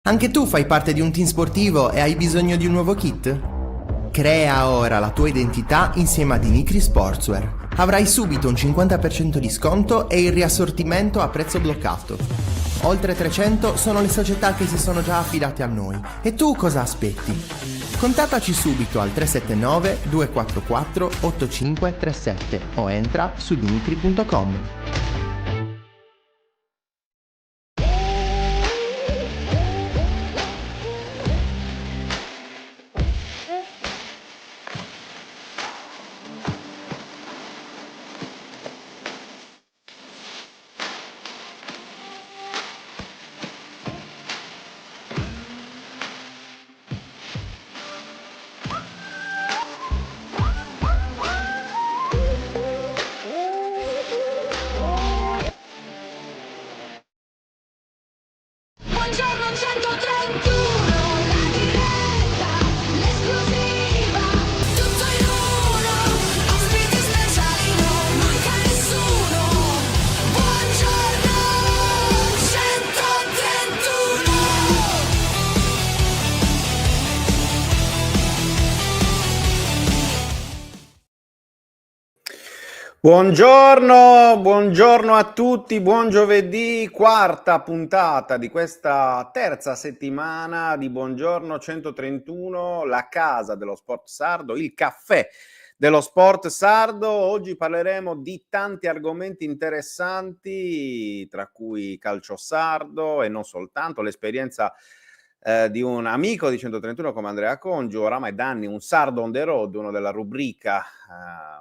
Anche tu fai parte di un team sportivo e hai bisogno di un nuovo kit? Crea ora la tua identità insieme a Dimitri Sportswear. Avrai subito un 50% di sconto e il riassortimento a prezzo bloccato. Oltre 300 sono le società che si sono già affidate a noi. E tu cosa aspetti? Contattaci subito al 379 244 8537 o entra su dimitri.com. Buongiorno 131, la diretta, l'esclusiva, tutto in uno, ospiti speciali, non manca nessuno. Buongiorno 131. Buongiorno a tutti, buon giovedì, quarta puntata di questa terza settimana di Buongiorno 131, la casa dello sport sardo, il caffè dello sport sardo. Oggi parleremo di tanti argomenti interessanti, tra cui calcio sardo e non soltanto, l'esperienza di un amico di 131 come Andrea Congio, oramai da anni un sardo on the road, uno della rubrica,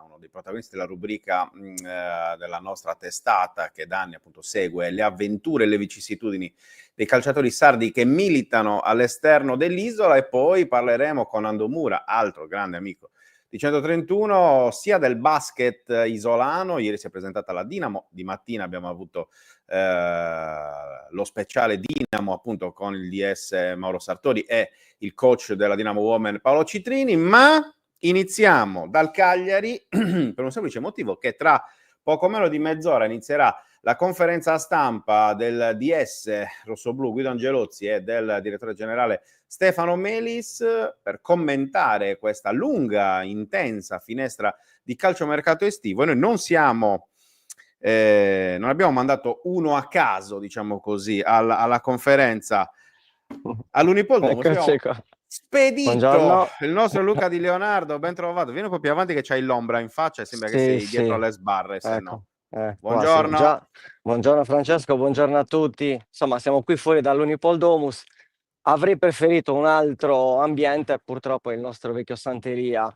uno dei protagonisti della rubrica della nostra testata che da anni appunto segue le avventure e le vicissitudini dei calciatori sardi che militano all'esterno dell'isola. E poi parleremo con Ando Mura, altro grande amico di 131, sia del basket isolano. Ieri si è presentata la Dinamo, di mattina abbiamo avuto lo speciale Dinamo appunto con il DS Mauro Sartori e il coach della Dinamo Women Paolo Citrini, ma iniziamo dal Cagliari per un semplice motivo: che tra poco meno di mezz'ora inizierà la conferenza stampa del DS rossoblù Guido Angelozzi e del direttore generale Stefano Melis per commentare questa lunga, intensa finestra di calciomercato estivo. E noi non abbiamo mandato uno a caso, diciamo così, alla conferenza all'Unipol Domus. Eccoci Abbiamo qua. spedito Buongiorno. il nostro Luca Di Leonardo, ben trovato. Vieni un po' più avanti che c'hai l'ombra in faccia e sembra che Sì, sei dietro sì, alle sbarre, se no. ecco, qua sì. Buongiorno. Già, buongiorno Francesco, buongiorno a tutti. Insomma, siamo qui fuori dall'Unipol Domus. Avrei preferito un altro ambiente, purtroppo il nostro vecchio Santeria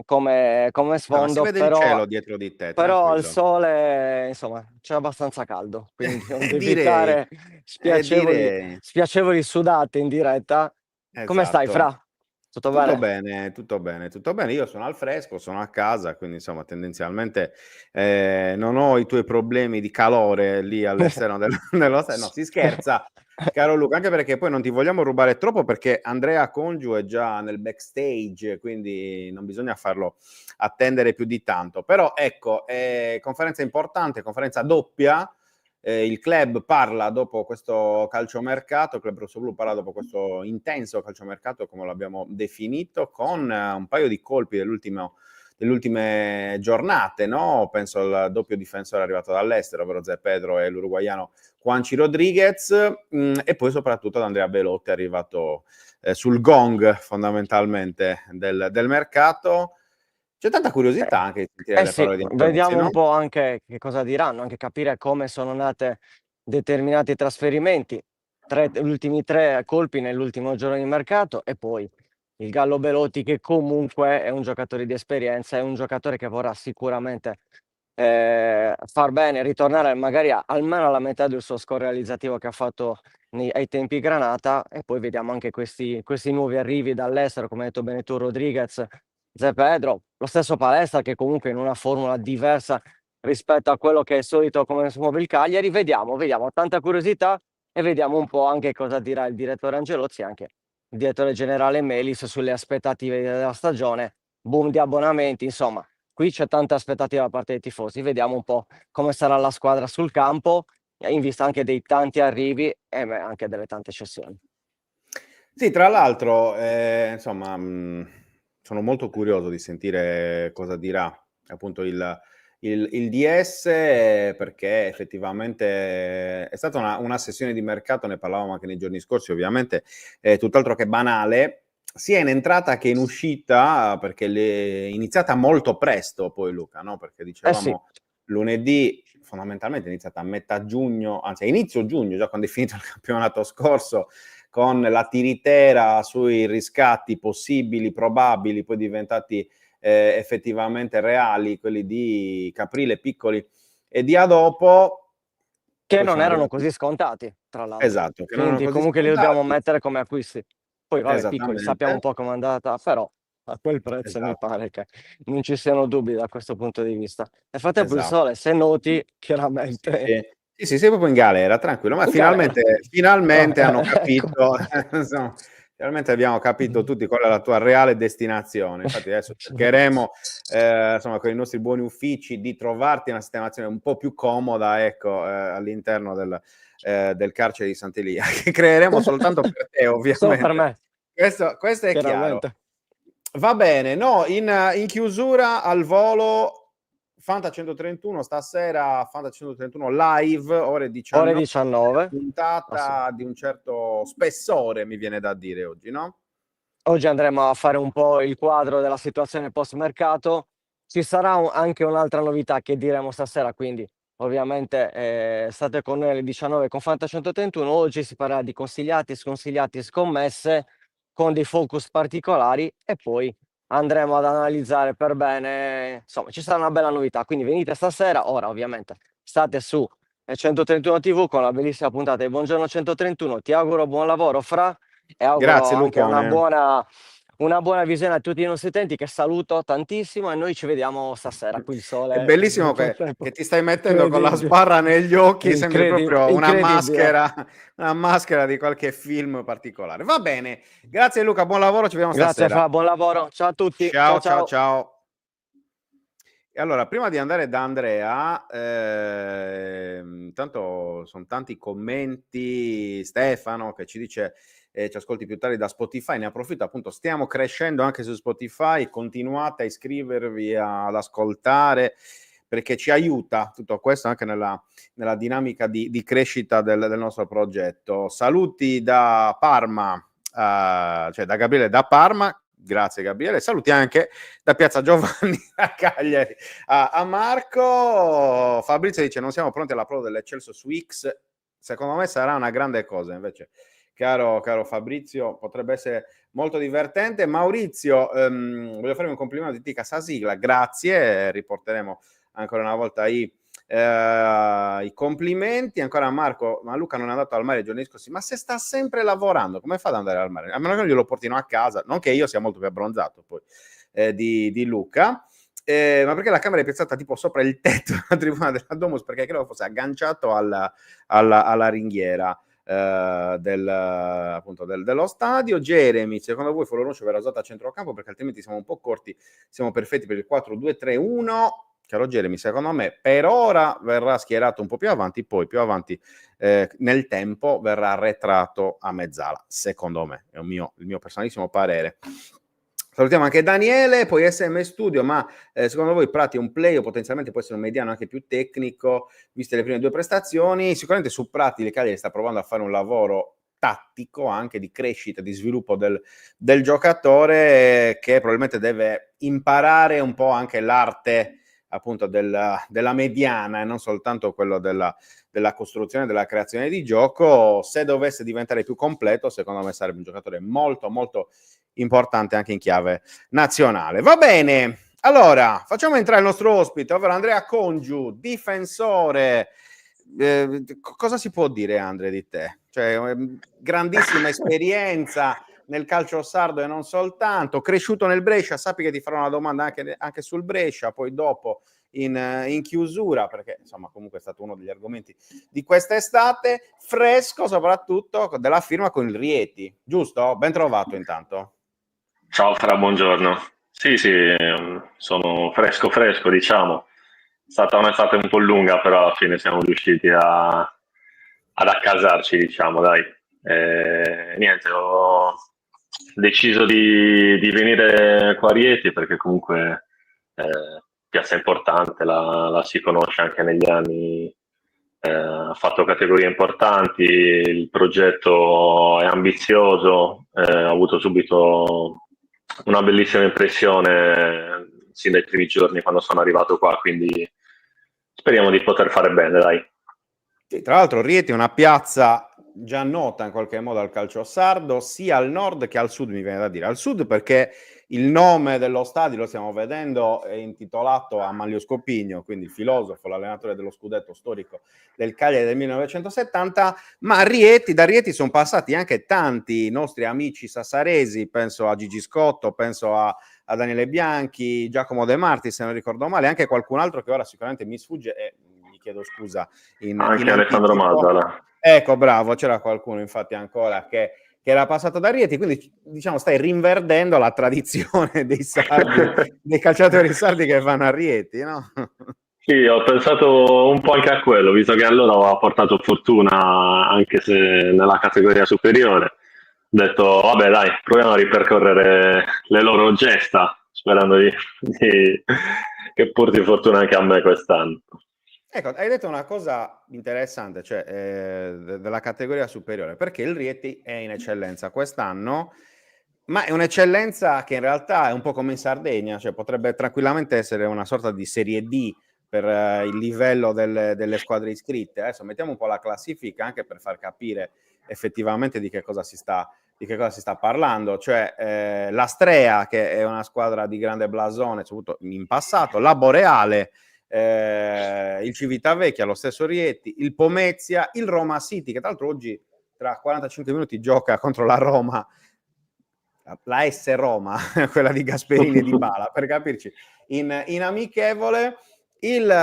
come Ma si sfondo, vede il cielo dietro di te, però il tranquillo. sole, insomma, c'è abbastanza caldo, quindi non devo Direi, evitare spiacevoli, direi. spiacevoli sudate in diretta. Come stai, Esatto. Fra? Tutto bene? Tutto bene, tutto bene. Io sono al fresco, sono a casa, quindi insomma tendenzialmente non ho i tuoi problemi di calore lì all'esterno no, si scherza, caro Luca, anche perché poi non ti vogliamo rubare troppo, perché Andrea Congiu è già nel backstage, quindi non bisogna farlo attendere più di tanto. Però ecco, conferenza importante, conferenza doppia. Il club parla dopo questo calciomercato, il club rossoblù parla dopo questo intenso calciomercato, come l'abbiamo definito, con un paio di colpi delle ultime giornate, no? Penso al doppio difensore arrivato dall'estero, ovvero Zé Pedro e l'uruguaiano Juanchi Rodriguez, e poi soprattutto ad Andrea Belotti, arrivato sul gong fondamentalmente del mercato. C'è tanta Eh, curiosità anche di sentire le sì, parole di Angelozzi, vediamo un no? po' anche che cosa diranno, anche capire come sono nate determinati trasferimenti, gli ultimi 3 colpi nell'ultimo giorno di mercato, e poi il Gallo Belotti, che comunque è un giocatore di esperienza, è un giocatore che vorrà sicuramente far bene, ritornare magari almeno alla metà del suo score realizzativo che ha fatto ai tempi Granata. E poi vediamo anche questi nuovi arrivi dall'estero, come hai detto bene tu, Rodriguez, Zé Pedro, lo stesso Palestra, che comunque in una formula diversa rispetto a quello che è solito, come si muove il Cagliari. Vediamo, tanta curiosità, e vediamo un po' anche cosa dirà il direttore Angelozzi e anche il direttore generale Melis sulle aspettative della stagione, boom di abbonamenti, insomma, qui c'è tanta aspettativa da parte dei tifosi. Vediamo un po' come sarà la squadra sul campo, in vista anche dei tanti arrivi e anche delle tante cessioni. Sì, tra l'altro, insomma, sono molto curioso di sentire cosa dirà appunto il DS, perché effettivamente è stata una sessione di mercato, ne parlavamo anche nei giorni scorsi, ovviamente, tutt'altro che banale, sia in entrata che in uscita, perché è iniziata molto presto poi Luca, no? Perché Eh sì, dicevamo lunedì, fondamentalmente è iniziata a metà giugno, anzi a inizio giugno, già quando è finito il campionato scorso, con la tiritera sui riscatti possibili, probabili, poi diventati effettivamente reali, quelli di Caprile Piccoli e di a dopo, che poi non sono erano arrivati, così scontati, tra l'altro. esatto, che non erano Quindi così comunque li dobbiamo scontati, mettere come acquisti. Poi vabbè, piccoli, sappiamo un esattamente, po' com'è andata, però a quel prezzo mi esatto, pare che non ci siano dubbi da questo punto di vista. Nel frattempo il esatto. sole, se noti, Sì, chiaramente sì. Sì, sì, sei proprio in galera, tranquillo, ma in galera. finalmente hanno Ecco. capito, insomma, finalmente abbiamo capito tutti qual è la tua reale destinazione. Infatti adesso cercheremo, insomma, con i nostri buoni uffici di trovarti una sistemazione un po' più comoda, ecco, all'interno del carcere di Sant'Elia, che creeremo soltanto per te, Solo per ovviamente. me, Questo è chiaro. chiaramente. Va bene, no, in chiusura al volo Fanta 131 stasera, Fanta 131 live, ore Ore 19, 19. puntata di un certo spessore, mi viene da dire oggi, no? Oggi andremo a fare un po' il quadro della situazione post mercato. Ci sarà anche un'altra novità che diremo stasera, quindi ovviamente state con noi alle 19 con Fanta 131. Oggi si parlerà di consigliati, sconsigliati, scommesse con dei focus particolari e poi andremo ad analizzare per bene. Insomma, ci sarà una bella novità, quindi venite stasera. Ora ovviamente state su 131 TV con la bellissima puntata di Buongiorno 131. Ti auguro buon lavoro, Fra, e auguro Grazie anche Lucone. una buona visione a tutti i nostri utenti, che saluto tantissimo, e noi ci vediamo stasera. Qui il È sole nel bellissimo che frattempo, ti stai mettendo con la incredibile, sbarra negli occhi, sembri proprio incredibile. una maschera di qualche film particolare. Va bene, grazie Luca, buon lavoro, ci vediamo Grazie stasera. Fra, buon lavoro, ciao a tutti, ciao Ciao, ciao, ciao. ciao. E allora, prima di andare da Andrea, intanto sono tanti commenti, Stefano che ci dice ci ascolti più tardi da Spotify, ne approfitto appunto, stiamo crescendo anche su Spotify, continuate a iscrivervi, ad ascoltare, perché ci aiuta tutto questo anche nella dinamica di crescita del nostro progetto. Saluti da Parma, cioè da Gabriele da Parma, grazie Gabriele, saluti anche da Piazza Giovanni a Cagliari a Marco. Fabrizio dice non siamo pronti all'approdo dell'Eccelso su X, secondo me sarà una grande cosa invece, caro Fabrizio, potrebbe essere molto divertente. Maurizio, voglio fare un complimento di Tica sa sigla, grazie, riporteremo ancora una volta i complimenti. Ancora a Marco, ma Luca non è andato al mare i giorni scorsi, ma se sta sempre lavorando come fa ad andare al mare? A meno che non glielo portino a casa, non che io sia molto più abbronzato poi di Luca, ma perché la camera è piazzata tipo sopra il tetto della tribuna della Domus, perché credo fosse agganciato alla ringhiera appunto dello stadio. Jeremy, secondo voi Foloruccio verrà usato a centrocampo, perché altrimenti siamo un po' corti, siamo perfetti per il 4-2-3-1? Caro Jeremy, secondo me per ora verrà schierato un po' più avanti, poi più avanti nel tempo verrà arretrato a mezzala, secondo me, è il mio personalissimo parere. Salutiamo anche Daniele, poi SM Studio, ma secondo voi Prati è un play o potenzialmente può essere un mediano anche più tecnico, viste le prime due prestazioni? Sicuramente su Prati il Cagliari sta provando a fare un lavoro tattico, anche di crescita, di sviluppo del giocatore, che probabilmente deve imparare un po' anche l'arte appunto della mediana e non soltanto quello della costruzione, della creazione di gioco. Se dovesse diventare più completo, secondo me sarebbe un giocatore molto molto importante anche in chiave nazionale. Va bene, allora facciamo entrare il nostro ospite, ovvero Andrea Congiu, difensore. Cosa si può dire, Andrea, di te? Cioè, grandissima esperienza nel calcio sardo e non soltanto, cresciuto nel Brescia, sappi che ti farò una domanda anche sul Brescia, poi dopo in chiusura, perché insomma comunque è stato uno degli argomenti di quest'estate, fresco soprattutto della firma con il Rieti, giusto? Ben trovato intanto. Ciao Fra, buongiorno. Sì, sì, sono fresco, diciamo. È stata un'estate un po' lunga, però alla fine siamo riusciti ad accasarci, diciamo, dai. Niente, deciso di venire qua a Rieti perché comunque piazza importante, la si conosce anche negli anni, ha fatto categorie importanti, il progetto è ambizioso, ho avuto subito una bellissima impressione sin dai primi giorni quando sono arrivato qua, quindi speriamo di poter fare bene, dai. Sì, tra l'altro Rieti è una piazza già nota in qualche modo al calcio sardo, sia al nord che al sud, mi viene da dire. Al sud perché il nome dello stadio, lo stiamo vedendo, è intitolato a Manlio Scopigno, quindi il filosofo, l'allenatore dello scudetto storico del Cagliari del 1970, ma da Rieti sono passati anche tanti nostri amici sassaresi, penso a Gigi Scotto, penso a Daniele Bianchi, Giacomo De Marti, se non ricordo male, anche qualcun altro che ora sicuramente mi sfugge e gli chiedo scusa in Anche Alessandro anticipo. Mazzala. Ecco, bravo, c'era qualcuno infatti ancora che era passato da Rieti, quindi diciamo stai rinverdendo la tradizione dei sardi, dei calciatori sardi che vanno a Rieti, no? Sì, ho pensato un po' anche a quello, visto che allora aveva portato fortuna anche se nella categoria superiore. Ho detto, vabbè dai, proviamo a ripercorrere le loro gesta, sperando che porti fortuna anche a me quest'anno. Ecco, hai detto una cosa interessante, cioè della categoria superiore, perché il Rieti è in eccellenza quest'anno, ma è un'eccellenza che in realtà è un po' come in Sardegna, cioè potrebbe tranquillamente essere una sorta di Serie D per il livello delle squadre iscritte. Adesso mettiamo un po' la classifica anche per far capire effettivamente di che cosa si sta parlando, cioè la Strea, che è una squadra di grande blasone, soprattutto in passato, la Boreale, il Civitavecchia, lo stesso Rieti, il Pomezia, il Roma City, che tra l'altro oggi tra 45 minuti gioca contro la Roma, la S Roma, quella di Gasperini e di Bala, per capirci, in amichevole. Il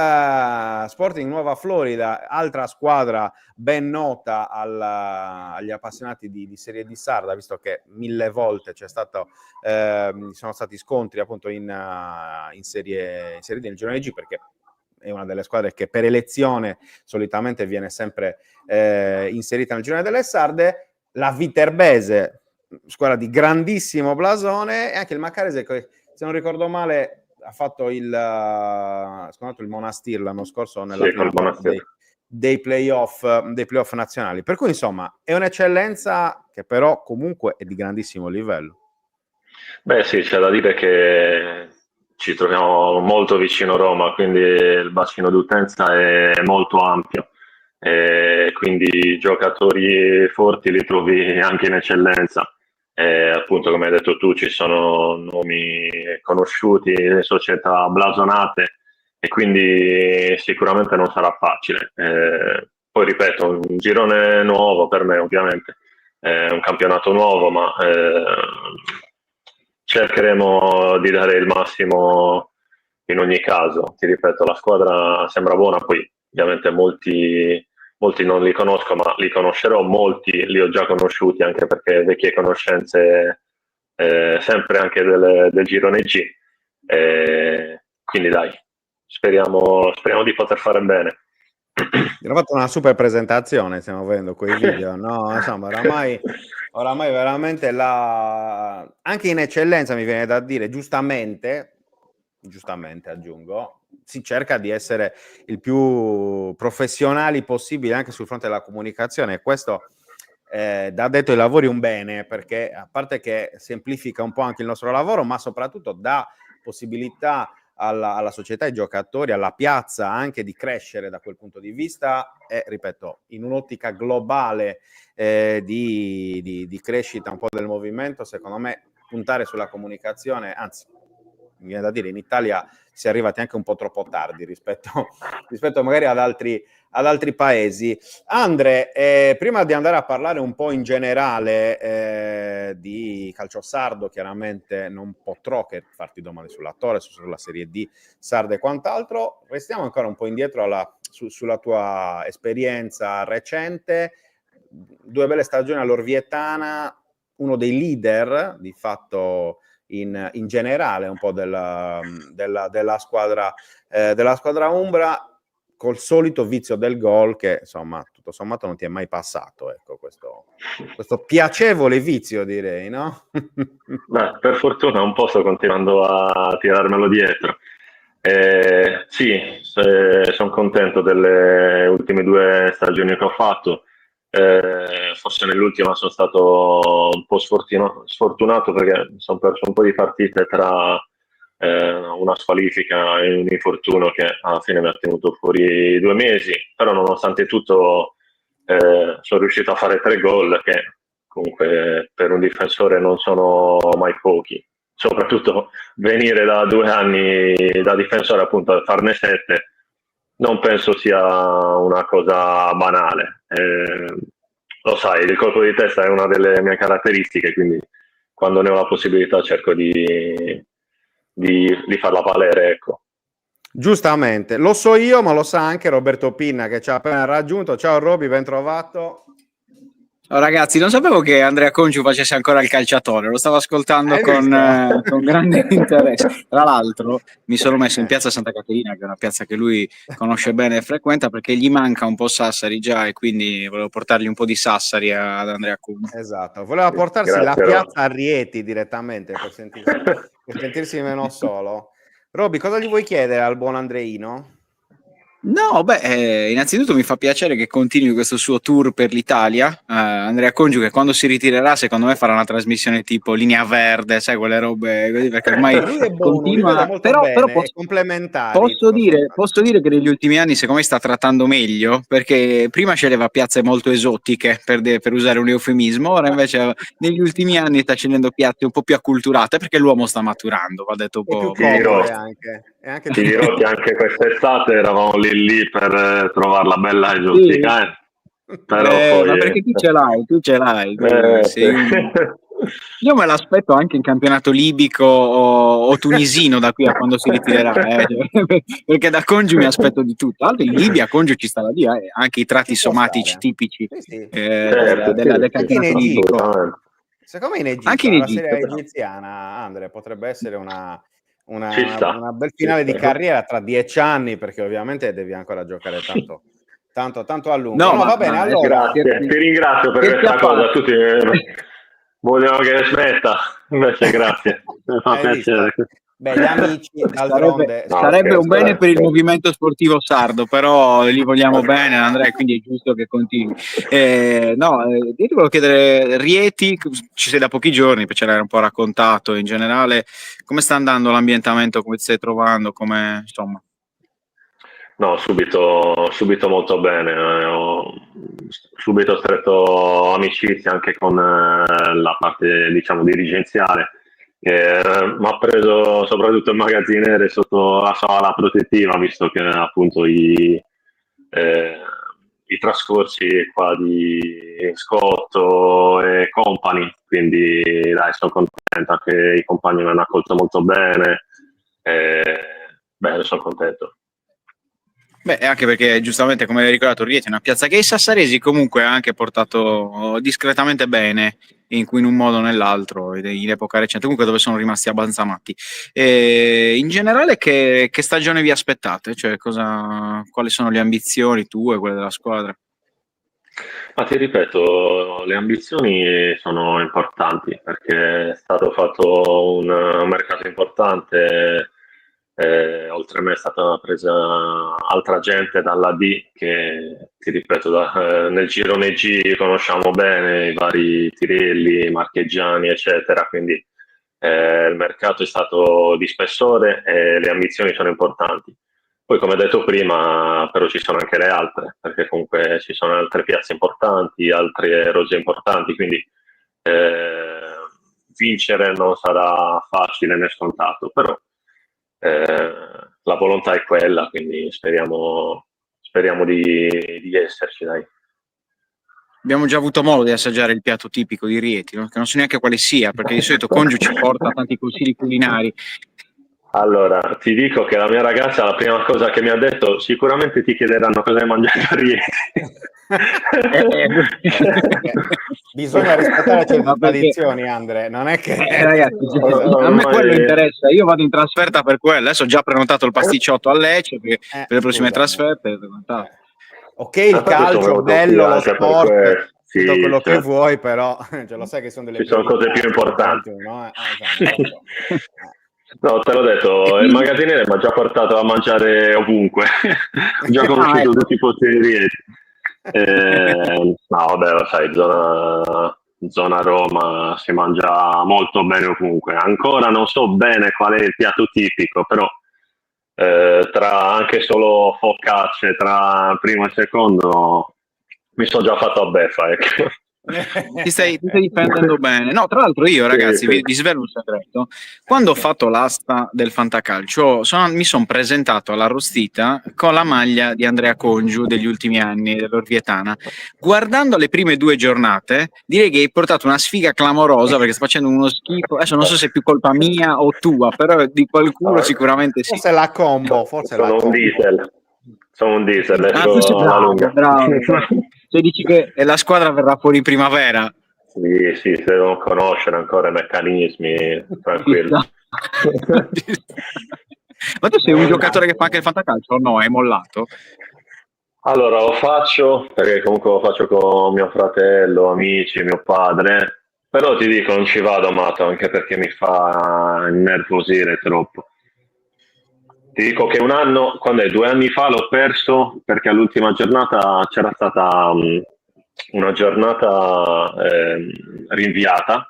Sporting Nuova Florida, altra squadra ben nota agli appassionati di Serie D sarda, visto che 1000 volte sono stati scontri appunto in Serie D nel girone G, perché è una delle squadre che per elezione solitamente viene sempre inserita nel girone delle sarde. La Viterbese, squadra di grandissimo blasone, e anche il Maccarese che, se non ricordo male, ha fatto il Monastir l'anno scorso nella Sì, prima col parte Monastir. dei playoff nazionali. Per cui insomma è un'eccellenza che però comunque è di grandissimo livello. Beh sì, c'è da dire che ci troviamo molto vicino a Roma, quindi il bacino d'utenza è molto ampio, e quindi giocatori forti li trovi anche in eccellenza. E appunto, come hai detto tu, ci sono nomi conosciuti, società blasonate, e quindi sicuramente non sarà facile. Poi ripeto, un girone nuovo per me ovviamente, è un campionato nuovo, ma cercheremo di dare il massimo in ogni caso. Ti ripeto, la squadra sembra buona, poi ovviamente molti non li conosco, ma li conoscerò, molti li ho già conosciuti anche perché vecchie conoscenze, sempre anche del girone G. Quindi dai, speriamo di poter fare bene. Hanno fatto una super presentazione, stiamo vedendo quei video, no? Insomma, oramai veramente anche in eccellenza, mi viene da dire, giustamente aggiungo, si cerca di essere il più professionali possibile anche sul fronte della comunicazione, e questo dà detto ai lavori un bene, perché a parte che semplifica un po' anche il nostro lavoro, ma soprattutto dà possibilità alla società, ai giocatori, alla piazza anche di crescere da quel punto di vista, e ripeto, in un'ottica globale di crescita un po' del movimento, secondo me puntare sulla comunicazione, anzi mi viene da dire, in Italia si è arrivati anche un po' troppo tardi rispetto magari ad altri paesi. Andre, prima di andare a parlare un po' in generale di calcio sardo, chiaramente non potrò che farti domande sulla Torres, sulla Serie D sarda e quant'altro, restiamo ancora un po' indietro sulla tua esperienza recente. 2 belle stagioni all'Orvietana, uno dei leader di fatto in generale un po' della squadra umbra, col solito vizio del gol che insomma tutto sommato non ti è mai passato, ecco, questo piacevole vizio, direi, no? Beh, per fortuna un po' sto continuando a tirarmelo dietro. Sì, sono contento delle ultime 2 stagioni che ho fatto. Forse nell'ultima sono stato un po' sfortunato perché sono perso un po' di partite tra una squalifica e un infortunio che alla fine mi ha tenuto fuori 2 mesi, però nonostante tutto sono riuscito a fare 3 gol che comunque per un difensore non sono mai pochi, soprattutto venire da 2 anni da difensore appunto a farne 7 non penso sia una cosa banale. Lo sai, il colpo di testa è una delle mie caratteristiche, quindi quando ne ho la possibilità cerco di farla valere, ecco. Giustamente, lo so io, ma lo sa anche Roberto Pinna che ci ha appena raggiunto. Ciao Roby, ben trovato. Oh, ragazzi, non sapevo che Andrea Congiu facesse ancora il calciatore, lo stavo ascoltando Hai con grande interesse. Tra l'altro, mi sono messo in piazza Santa Caterina, che è una piazza che lui conosce bene e frequenta, perché gli manca un po' Sassari già, e quindi volevo portargli un po' di Sassari ad Andrea Congiu. Esatto, voleva portarsi Grazie, la Roby. piazza a Rieti direttamente per sentirsi meno solo. Roby, cosa gli vuoi chiedere al buon Andreino? No, innanzitutto mi fa piacere che continui questo suo tour per l'Italia. Andrea Congiu, che quando si ritirerà, secondo me farà una trasmissione tipo Linea Verde, sai, quelle robe così, perché ormai Lui è buono, lui continua. vede molto Però bene, posso, è complementari. posso dire che negli ultimi anni, secondo me, sta trattando meglio, perché prima sceglieva piazze molto esotiche, per usare un eufemismo, ora invece negli ultimi anni sta scegliendo piazze un po' più acculturate, perché l'uomo sta maturando, va detto un È più po'. comode anche. È anche Ti più dirò che anche quest'estate eravamo lì per trovarla bella esotica, però poi... Ma perché tu ce l'hai, sì. Io me l'aspetto anche in campionato libico o tunisino da qui a quando si ritirerà, perché da Congiu mi aspetto di tutto. Altro in Libia Congiu ci sta da dire, anche i tratti Ci può somatici stare. tipici Sì. Certo, del sì, campionato in libico. assolutamente. Secondo me in Egitto, Anche in la Egitto, serie però. egiziana, Andre, potrebbe essere una Ci sta. bel finale Ci di sta. carriera tra 10 anni, perché ovviamente devi ancora giocare tanto a lungo. No, No, va bene, allora... Grazie, ti ringrazio per Scherzi a questa cosa. parte. Tutti vogliono che smetta, invece grazie, mi fa Hai visto? piacere. Beh, gli amici, d'altronde... No, Sarebbe un scherzo, bene per il scherzo. movimento sportivo sardo, però li vogliamo bene, Andrea, quindi è giusto che continui. Io ti volevo chiedere, Rieti, ci sei da pochi giorni, ce l'hai un po' raccontato in generale, come sta andando l'ambientamento, come ti stai trovando, come, insomma. No, subito molto bene. Ho subito stretto amicizia anche con la parte, diciamo, dirigenziale, che mi ha preso soprattutto il magazziniere sotto la sua ala protettiva, visto che appunto i trascorsi qua di Scotto e compagni, quindi dai, sono contento che i compagni mi hanno accolto molto bene. Bene, sono contento. Beh, anche perché giustamente, come hai ricordato, Rieti è una piazza che i sassaresi comunque ha anche portato discretamente bene, in un modo o nell'altro, in epoca recente, comunque dove sono rimasti abbastanza matti. In generale, che stagione vi aspettate? Cioè, quali sono le ambizioni tue, quelle della squadra? Ma ti ripeto, le ambizioni sono importanti perché è stato fatto un mercato importante, oltre a me è stata presa altra gente dalla D che, ti ripeto, nel girone G conosciamo bene i vari Tirelli, Marchegiani, eccetera, quindi il mercato è stato di spessore e le ambizioni sono importanti. Poi, come detto prima, però ci sono anche le altre, perché comunque ci sono altre piazze importanti, altre rose importanti, quindi vincere non sarà facile né scontato, però la volontà è quella, quindi speriamo di esserci, dai. Abbiamo già avuto modo di assaggiare il piatto tipico di Rieti, no? Che non so neanche quale sia, perché di solito Congiu ci porta tanti consigli culinari. Allora, ti dico che la mia ragazza, la prima cosa che mi ha detto, sicuramente ti chiederanno cosa hai mangiato ieri. Bisogna rispettare certe Ma perché- tradizioni, Andre, non è che... Ragazzi, a me quello interessa, io vado in trasferta per quello, adesso ho già prenotato il pasticciotto a Lecce per le prossime scusami. trasferte. Ok, il Infatti sono calcio, venuto qui bello, lo anche per sport, questo. tutto Sì, quello che certo. vuoi, però cioè, lo sai che sono delle Ci sono cose priorità più nel importanti. 2021, insomma, lo so. No, te l'ho E detto, il quindi? magazziniere mi ha già portato a mangiare ovunque. Ho già Ah, conosciuto ecco. tutti i posti di rientro. No, vabbè, lo sai, zona Roma si mangia molto bene ovunque. Ancora non so bene qual è il piatto tipico, però tra anche solo focacce, tra primo e secondo, mi sono già fatto a beffa, ecco. Ti stai difendendo bene. No, tra l'altro io, Sì, ragazzi, vi, sì. vi svelo un segreto. Quando ho fatto l'asta del fantacalcio, mi sono presentato all'arrostita con la maglia di Andrea Congiu degli ultimi anni dell'Orvietana. Guardando le prime 2 giornate, direi che hai portato una sfiga clamorosa perché sta facendo uno schifo. Adesso non so se è più colpa mia o tua, però di qualcuno No, sicuramente sì. Forse la combo, forse la sono un combo. diesel. Sono un diesel, Ah, tu sei esco alla bravo, lunga. bravo, bravo. Se dici che la squadra verrà fuori in primavera, Sì, sì, se non conoscere ancora i meccanismi, ci tranquillo. sta. Ci sta. Ma tu sei un giocatore che fa anche il fantacalcio o no? Hai mollato? Allora, lo faccio perché comunque lo faccio con mio fratello, amici, mio padre, però ti dico, non ci vado matto anche perché mi fa innervosire troppo. Ti dico che un anno, quando è 2 anni fa, l'ho perso perché all'ultima giornata c'era stata una giornata rinviata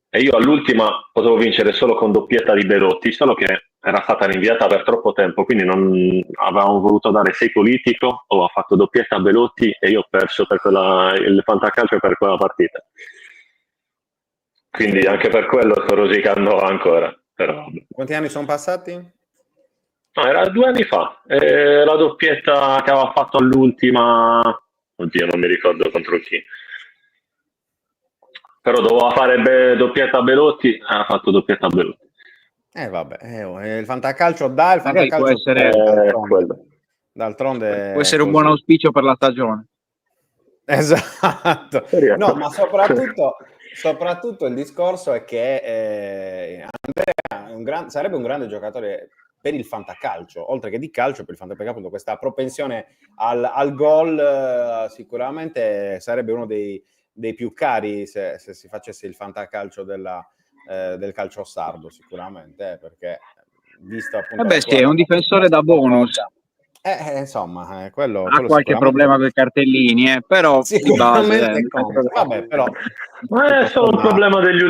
e io all'ultima potevo vincere solo con doppietta di Belotti, solo che era stata rinviata per troppo tempo, quindi non avevamo voluto dare 6 politico, ho fatto doppietta a Belotti e io ho perso per il fantacalcio per quella partita. Quindi anche per quello sto rosicando ancora. Però Quanti anni sono passati? no, era 2 anni fa. La doppietta che aveva fatto all'ultima, oddio, non mi ricordo contro chi. Però doveva fare doppietta a Belotti, ha fatto doppietta a Belotti. Vabbè, il fantacalcio dà, il Magari può fantacalcio essere, prende, d'altronde. Quello. può D'altronde è essere un buon così. auspicio per la stagione. Esatto. Speriamo. No, ma soprattutto il discorso è che Andrea sarebbe un grande giocatore per il fantacalcio, oltre che di calcio, per il fantacalcio, appunto, questa propensione al gol sicuramente sarebbe uno dei più cari se si facesse il fantacalcio del calcio sardo, sicuramente, perché visto appunto la Beh, sì, è squadra un difensore da bonus. insomma, quello Ha qualche sicuramente problema con i cartellini, però di base è un sicuramente conta. difensore da Vabbè, però Ma è tutto solo un sommato, problema degli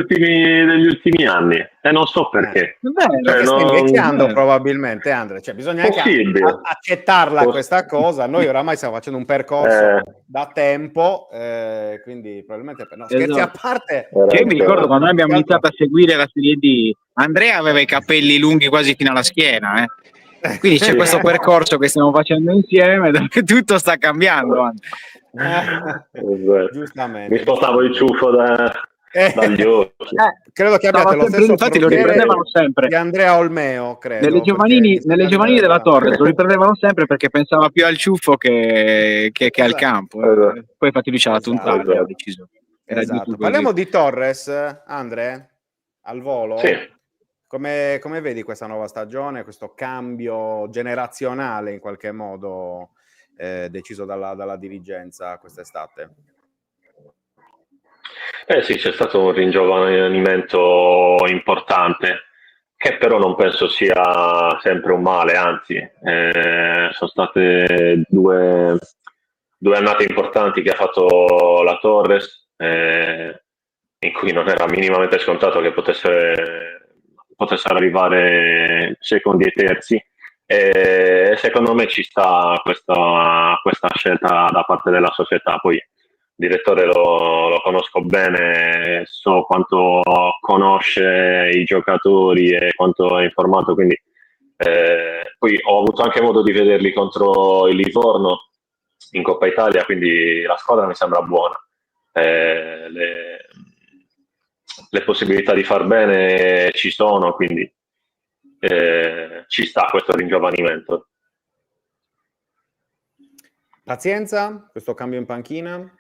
ultimi anni e non so perché. È vero, Cioè, perché stai è invecchiando vero. probabilmente, Andrea, cioè bisogna anche possibile. accettarla Poss- questa cosa. Noi oramai stiamo facendo un percorso eh, da tempo, quindi probabilmente no, scherzi a Esatto. parte, hai Cioè, io mi ricordo ragione. quando noi più abbiamo che altro iniziato a seguire la Serie D, Andrea aveva i capelli lunghi quasi fino alla schiena, Quindi c'è Sì. questo percorso che stiamo facendo insieme, dove tutto sta cambiando. Mi giustamente, spostavo il giustamente. ciuffo dagli occhi. Credo che Stava abbiate lo sempre lì, stesso infatti lo parrucchiere riprendevano sempre. di Andrea Olmeo, Nelle credo, perché giovanili, nelle giovanili della Instagram. Torres lo riprendevano sempre perché pensava più al ciuffo che al Esatto, campo. Esatto. Poi infatti lui c'ha la esatto, Tunzale, ha Esatto. deciso. Era giusto esatto. così. Parliamo di Torres, Andre, al Sì. volo. Come vedi questa nuova stagione, questo cambio generazionale in qualche modo deciso dalla dirigenza quest'estate? Sì, c'è stato un ringiovanimento importante, che però non penso sia sempre un male, anzi, sono state due annate importanti che ha fatto la Torres, in cui non era minimamente scontato che potessero arrivare secondi e terzi. E secondo me ci sta questa scelta da parte della società. Poi il direttore lo conosco bene, so quanto conosce i giocatori e quanto è informato, quindi poi ho avuto anche modo di vederli contro il Livorno in Coppa Italia, quindi la squadra mi sembra buona. Le possibilità di far bene ci sono, quindi ci sta questo ringiovanimento. Pazienza, questo cambio in panchina?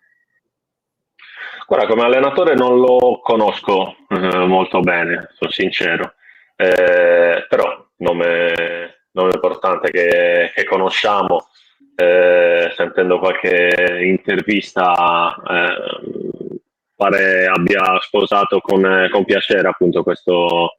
Guarda, come allenatore non lo conosco molto bene, sono sincero, però nome importante che conosciamo, sentendo qualche intervista, pare abbia sposato con piacere appunto questo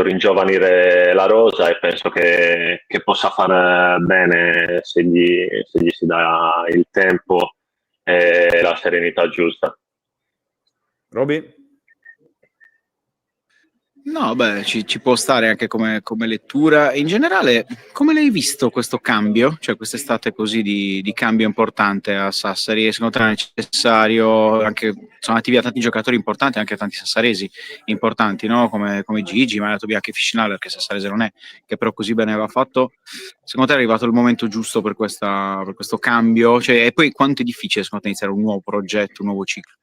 ringiovanire la rosa, e penso che possa fare bene se gli si dà il tempo e la serenità giusta. Roby? No, beh, ci può stare anche come lettura. In generale, come l'hai visto questo cambio? Cioè, quest'estate così di cambio importante a Sassari? Secondo te è necessario? Anche, sono andati via tanti giocatori importanti, anche tanti sassaresi importanti, no? Come Gigi, ma è andato via anche Fiscinaller, che sassarese non è, che però così bene aveva fatto. Secondo te è arrivato il momento giusto per questo cambio? Cioè, e poi quanto è difficile, secondo te, iniziare un nuovo progetto, un nuovo ciclo?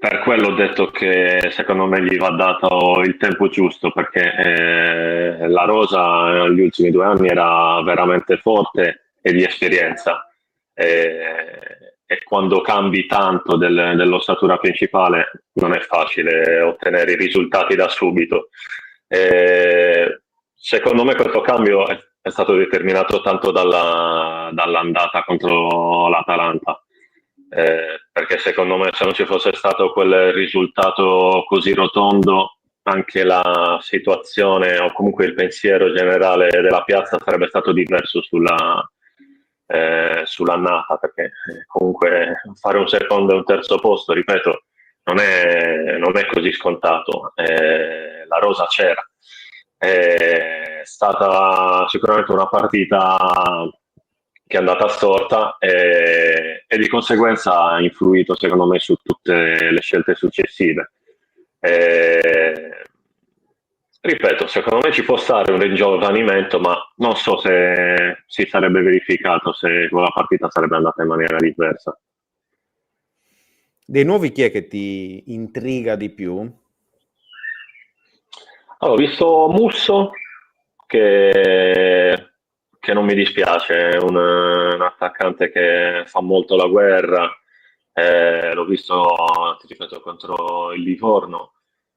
Per quello ho detto che secondo me gli va dato il tempo giusto, perché la rosa negli ultimi 2 anni era veramente forte e di esperienza, e quando cambi tanto dell'ossatura principale non è facile ottenere i risultati da subito. Secondo me questo cambio è stato determinato tanto dall'andata contro l'Atalanta. Perché secondo me, se non ci fosse stato quel risultato così rotondo, anche la situazione o comunque il pensiero generale della piazza sarebbe stato diverso sull'annata, perché comunque fare un secondo e un terzo posto, ripeto, non è così scontato. La rosa c'era, è stata sicuramente una partita che è andata storta, e di conseguenza ha influito secondo me su tutte le scelte successive. Ripeto, secondo me ci può stare un ringiovanimento, ma non so se si sarebbe verificato se quella partita sarebbe andata in maniera diversa. Dei nuovi chi è che ti intriga di più? Allora, ho visto Musso, che non mi dispiace, è un attaccante che fa molto la guerra. L'ho visto, ti ripeto, contro il Livorno.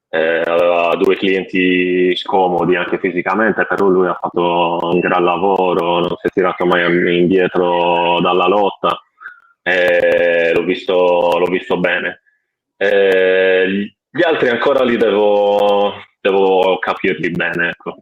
Aveva 2 clienti scomodi anche fisicamente, però lui ha fatto un gran lavoro, non si è tirato mai indietro dalla lotta. L'ho visto bene. Gli altri ancora li devo capirli bene, ecco.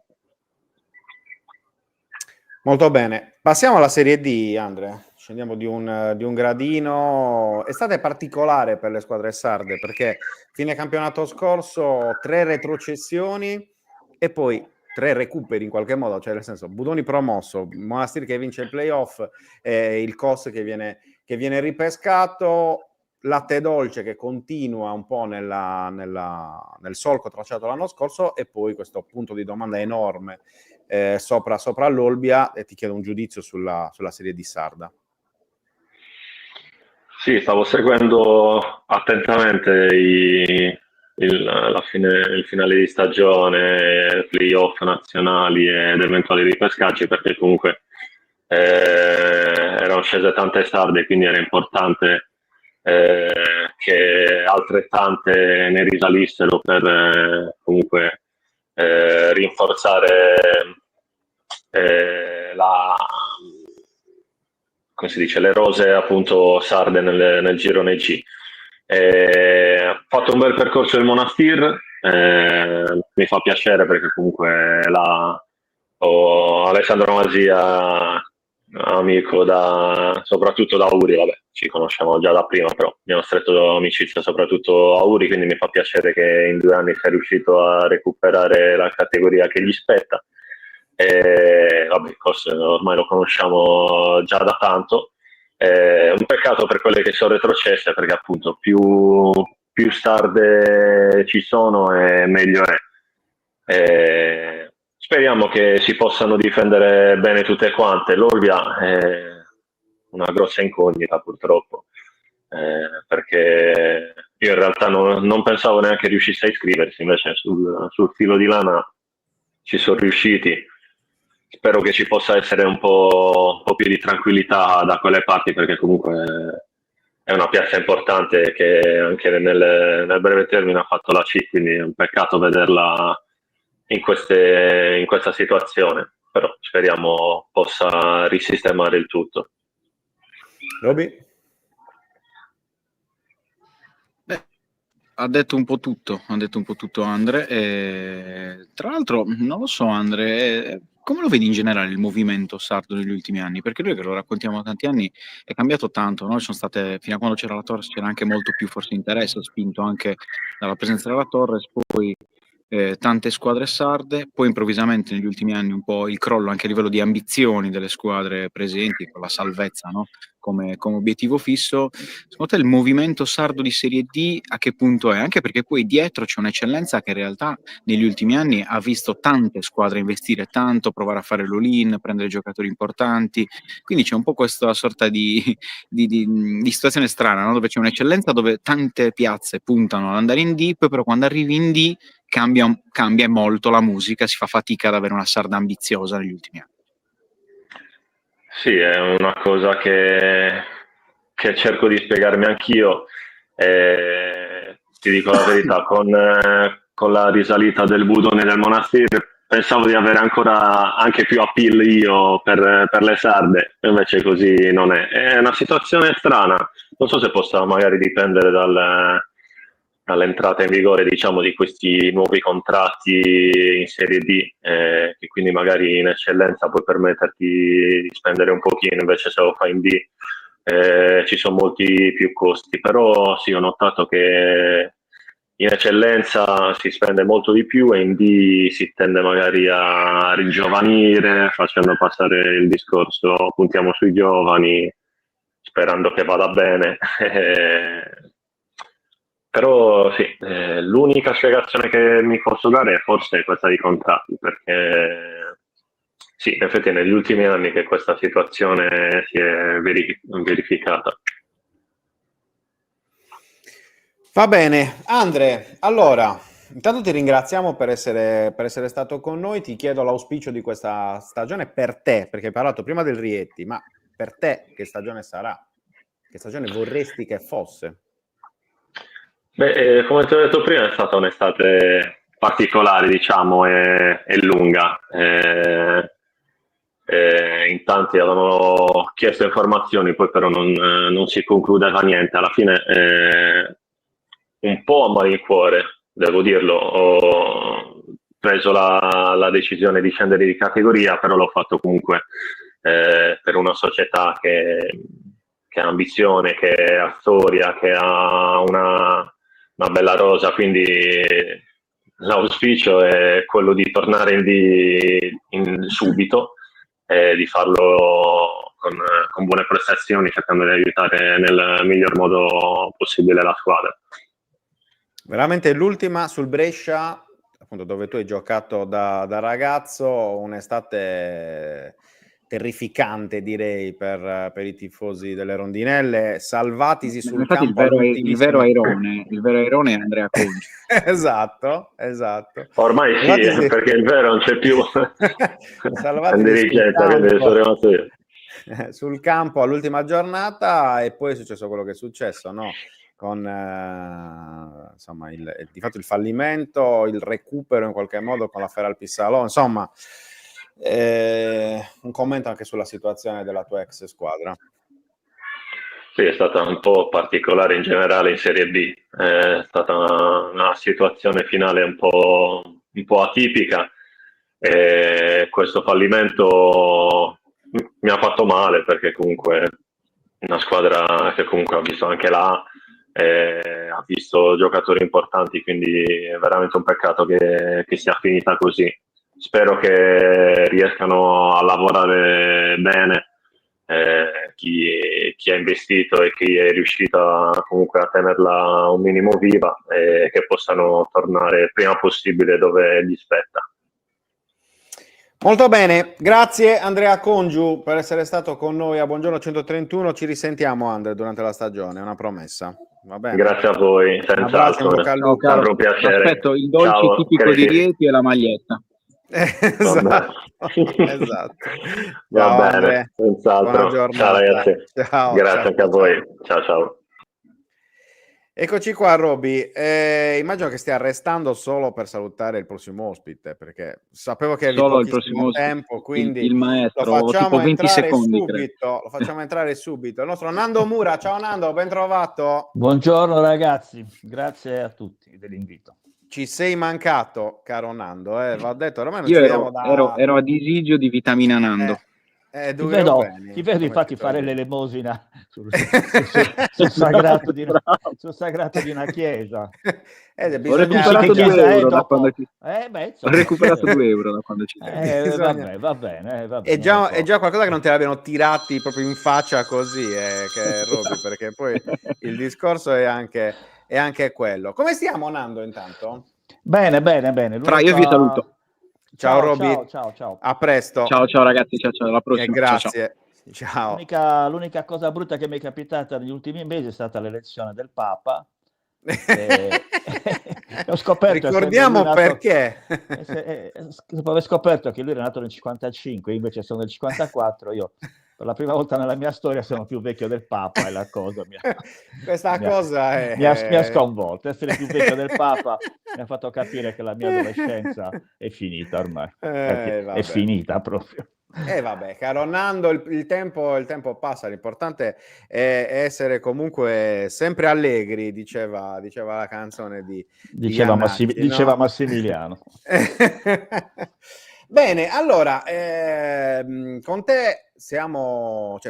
Molto bene, passiamo alla Serie D, Andre. Scendiamo di un gradino. Estate particolare per le squadre sarde, perché fine campionato scorso 3 retrocessioni e poi 3 recuperi in qualche modo, cioè nel senso Budoni promosso, Monastir che vince il playoff, il COS che viene ripescato, Latte Dolce che continua un po' nel solco tracciato l'anno scorso, e poi questo punto di domanda enorme sopra l'Olbia, e ti chiedo un giudizio sulla Serie D sarda. Sì, stavo seguendo attentamente il finale di stagione, playoff nazionali ed eventuali ripescaggi, perché comunque erano scese tante sarde, quindi era importante che altrettante ne risalissero per comunque rinforzare come si dice, le rose appunto sarde nel girone G. Ha fatto un bel percorso il Monastir, mi fa piacere perché comunque Alessandro Masia, amico soprattutto da Uri, vabbè, ci conosciamo già da prima, però abbiamo stretto amicizia soprattutto a Uri, quindi mi fa piacere che in 2 anni sia riuscito a recuperare la categoria che gli spetta. Vabbè, ormai lo conosciamo già da tanto. Un peccato per quelle che sono retrocesse, perché appunto più sarde ci sono e meglio è. Speriamo che si possano difendere bene tutte quante. L'Olbia è una grossa incognita purtroppo, perché io in realtà non pensavo neanche riuscisse a iscriversi, invece sul filo di lana ci sono riusciti. Spero che ci possa essere un po' più di tranquillità da quelle parti, perché comunque è una piazza importante che anche nel breve termine ha fatto la C, quindi è un peccato vederla in questa situazione. però speriamo possa risistemare il tutto. Roby? Ha detto un po' tutto Andre. Tra l'altro, non lo so, Andre, come lo vedi in generale il movimento sardo negli ultimi anni? Perché noi che lo raccontiamo da tanti anni è cambiato tanto, no? Ci sono state, fino a quando c'era la Torres, c'era anche molto più forse interesse, spinto anche dalla presenza della Torres, poi tante squadre sarde, poi improvvisamente negli ultimi anni un po' il crollo anche a livello di ambizioni delle squadre presenti, con la salvezza, no? come obiettivo fisso. Secondo te il movimento sardo di Serie D a che punto è? Anche perché poi dietro c'è un'eccellenza che in realtà negli ultimi anni ha visto tante squadre investire tanto, provare a fare l'all-in, prendere giocatori importanti, quindi c'è un po' questa sorta di situazione strana, no? Dove c'è un'eccellenza dove tante piazze puntano ad andare in D, però quando arrivi in D cambia molto la musica, si fa fatica ad avere una sarda ambiziosa negli ultimi anni. Sì, è una cosa che cerco di spiegarmi anch'io. Ti dico la verità, con la risalita del Budone e del Monastir pensavo di avere ancora anche più appeal io per le sarde, invece così non è. È una situazione strana, non so se possa magari dipendere dall'entrata in vigore, diciamo, di questi nuovi contratti in Serie D, che quindi magari in eccellenza puoi permetterti di spendere un pochino, invece se lo fai in D ci sono molti più costi. Però sì, ho notato che in eccellenza si spende molto di più e in D si tende magari a ringiovanire, facendo passare il discorso puntiamo sui giovani, sperando che vada bene. Però sì, l'unica spiegazione che mi posso dare è forse questa dei contratti, perché sì, in effetti è negli ultimi anni che questa situazione si è verificata. Va bene, Andre, allora, intanto ti ringraziamo per essere stato con noi, ti chiedo l'auspicio di questa stagione per te, perché hai parlato prima del Rieti, ma per te che stagione sarà? Che stagione vorresti che fosse? Beh, come ti ho detto prima, è stata un'estate particolare, diciamo, e lunga. In tanti avevano chiesto informazioni, poi però non si concludeva niente. Alla fine, un po' a malincuore, devo dirlo, ho preso la decisione di scendere di categoria, però l'ho fatto comunque per una società che ha ambizione, che ha storia, che ha una bella rosa, quindi l'auspicio è quello di tornare subito e di farlo con buone prestazioni, cercando di aiutare nel miglior modo possibile la squadra. Veramente l'ultima sul Brescia, appunto dove tu hai giocato da ragazzo, un'estate terrificante direi per i tifosi delle rondinelle, salvatisi sul Infatti campo il vero airone è Andrea Congi. esatto. Ormai sì, perché il vero non c'è più Salvatisi in dirigenza, quindi sono rimasto io. Sul campo all'ultima giornata e poi è successo quello che è successo, no? Con insomma di fatto il fallimento, il recupero in qualche modo con la Feral Pissalò, insomma un commento anche sulla situazione della tua ex squadra. Sì, è stata un po' particolare in generale in Serie B, è stata una situazione finale un po' atipica e questo fallimento mi ha fatto male, perché comunque una squadra che comunque ha visto anche la ha visto giocatori importanti, quindi è veramente un peccato che sia finita così. Spero che riescano a lavorare bene chi ha investito e chi è riuscito comunque a tenerla un minimo viva, e che possano tornare il prima possibile dove gli spetta. Molto bene, grazie Andrea Congiu per essere stato con noi a Buongiorno 131. Ci risentiamo, Andre, durante la stagione, è una promessa. Va bene? Grazie a voi, senz'altro. Sempre un piacere. Aspetto il dolce Ciao, tipico di Rieti e la maglietta. Esatto. Va Ciao, bene, Andre. senz'altro. Buona giornata. Ciao ragazzi. Ciao, Grazie ciao, anche a voi. Ciao. Eccoci qua, Roby. Immagino che stia restando solo per salutare il prossimo ospite, perché sapevo che avevi Solo il pochissimo prossimo ospite, tempo, quindi il lo maestro, tipo facciamo 20 entrare secondi, credo. subito. Lo facciamo entrare subito. Il nostro Nando Mura. Ciao Nando, ben trovato. Buongiorno ragazzi, grazie a tutti dell'invito. Ci sei mancato, caro Nando. Va detto, ormai non Io ci vediamo ero a disagio di vitamina Nando. Ti Dovevo vedo, bene, ti vedo come infatti si suol fare dire. l'elemosina sul sagrato di una, Bravo. sul sagrato di una chiesa. Ho Bisogna... recuperato Che 2 chiesa è euro da dopo? quando ci Beh, Ho insomma, recuperato 2 euro da quando ci sei. Bisogna- vabbè, va bene, va È bene, già, non so. è già qualcosa che non te l'abbiano tirati proprio in faccia così, che Roby, perché poi il discorso è anche quello. Come stiamo, Nando, intanto? Bene, bene, bene. Fra, io vi saluto. Ciao, Roby. Ciao. A presto. Ciao ragazzi, ciao, alla E prossima. Ciao, ciao. grazie. Ciao. L'unica cosa brutta che mi è capitata negli ultimi mesi è stata l'elezione del Papa. Ho scoperto, Ricordiamo essendo lui nato- perché. Dopo aver scoperto che lui era nato nel 55, io invece sono del 54, io per la prima volta nella mia storia sono più vecchio del Papa e la cosa Questa mi ha- cosa è... mi ha sconvolto. Essere più vecchio del Papa mi ha fatto capire che la mia adolescenza è finita ormai. Perché vabbè. è finita proprio. Vabbè, caro Nando, il tempo passa, l'importante è essere comunque sempre allegri, diceva la canzone di Diceva Iannacci, no? diceva Massimiliano. Bene, allora, con te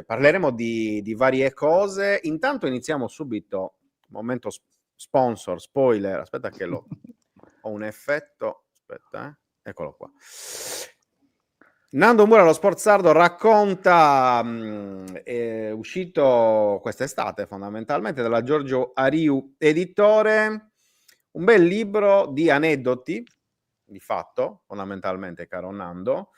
parleremo di varie cose. Intanto iniziamo subito, momento sponsor, spoiler, aspetta che ho un effetto, aspetta, eccolo qua. Nando Mura, lo Sportsardo, racconta, è uscito quest'estate fondamentalmente dalla Giorgio Ariu Editore, un bel libro di aneddoti, di fatto, fondamentalmente, caro Nando,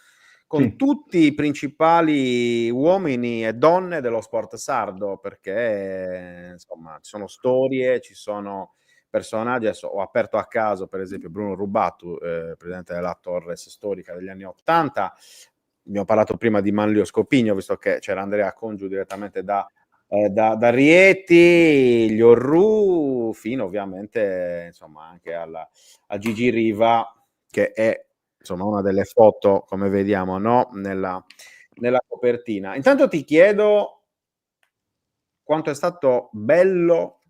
con Sì. tutti i principali uomini e donne dello sport sardo, perché insomma ci sono storie, ci sono personaggi. Adesso ho aperto a caso, per esempio, Bruno Rubatu, presidente della Torres storica degli anni '80. Abbiamo parlato prima di Manlio Scopigno, visto che c'era Andrea Congiu direttamente da Rieti, gli Orru, fino ovviamente insomma anche a Gigi Riva, che è insomma una delle foto, come vediamo, no? nella copertina. Intanto ti chiedo quanto è stato bello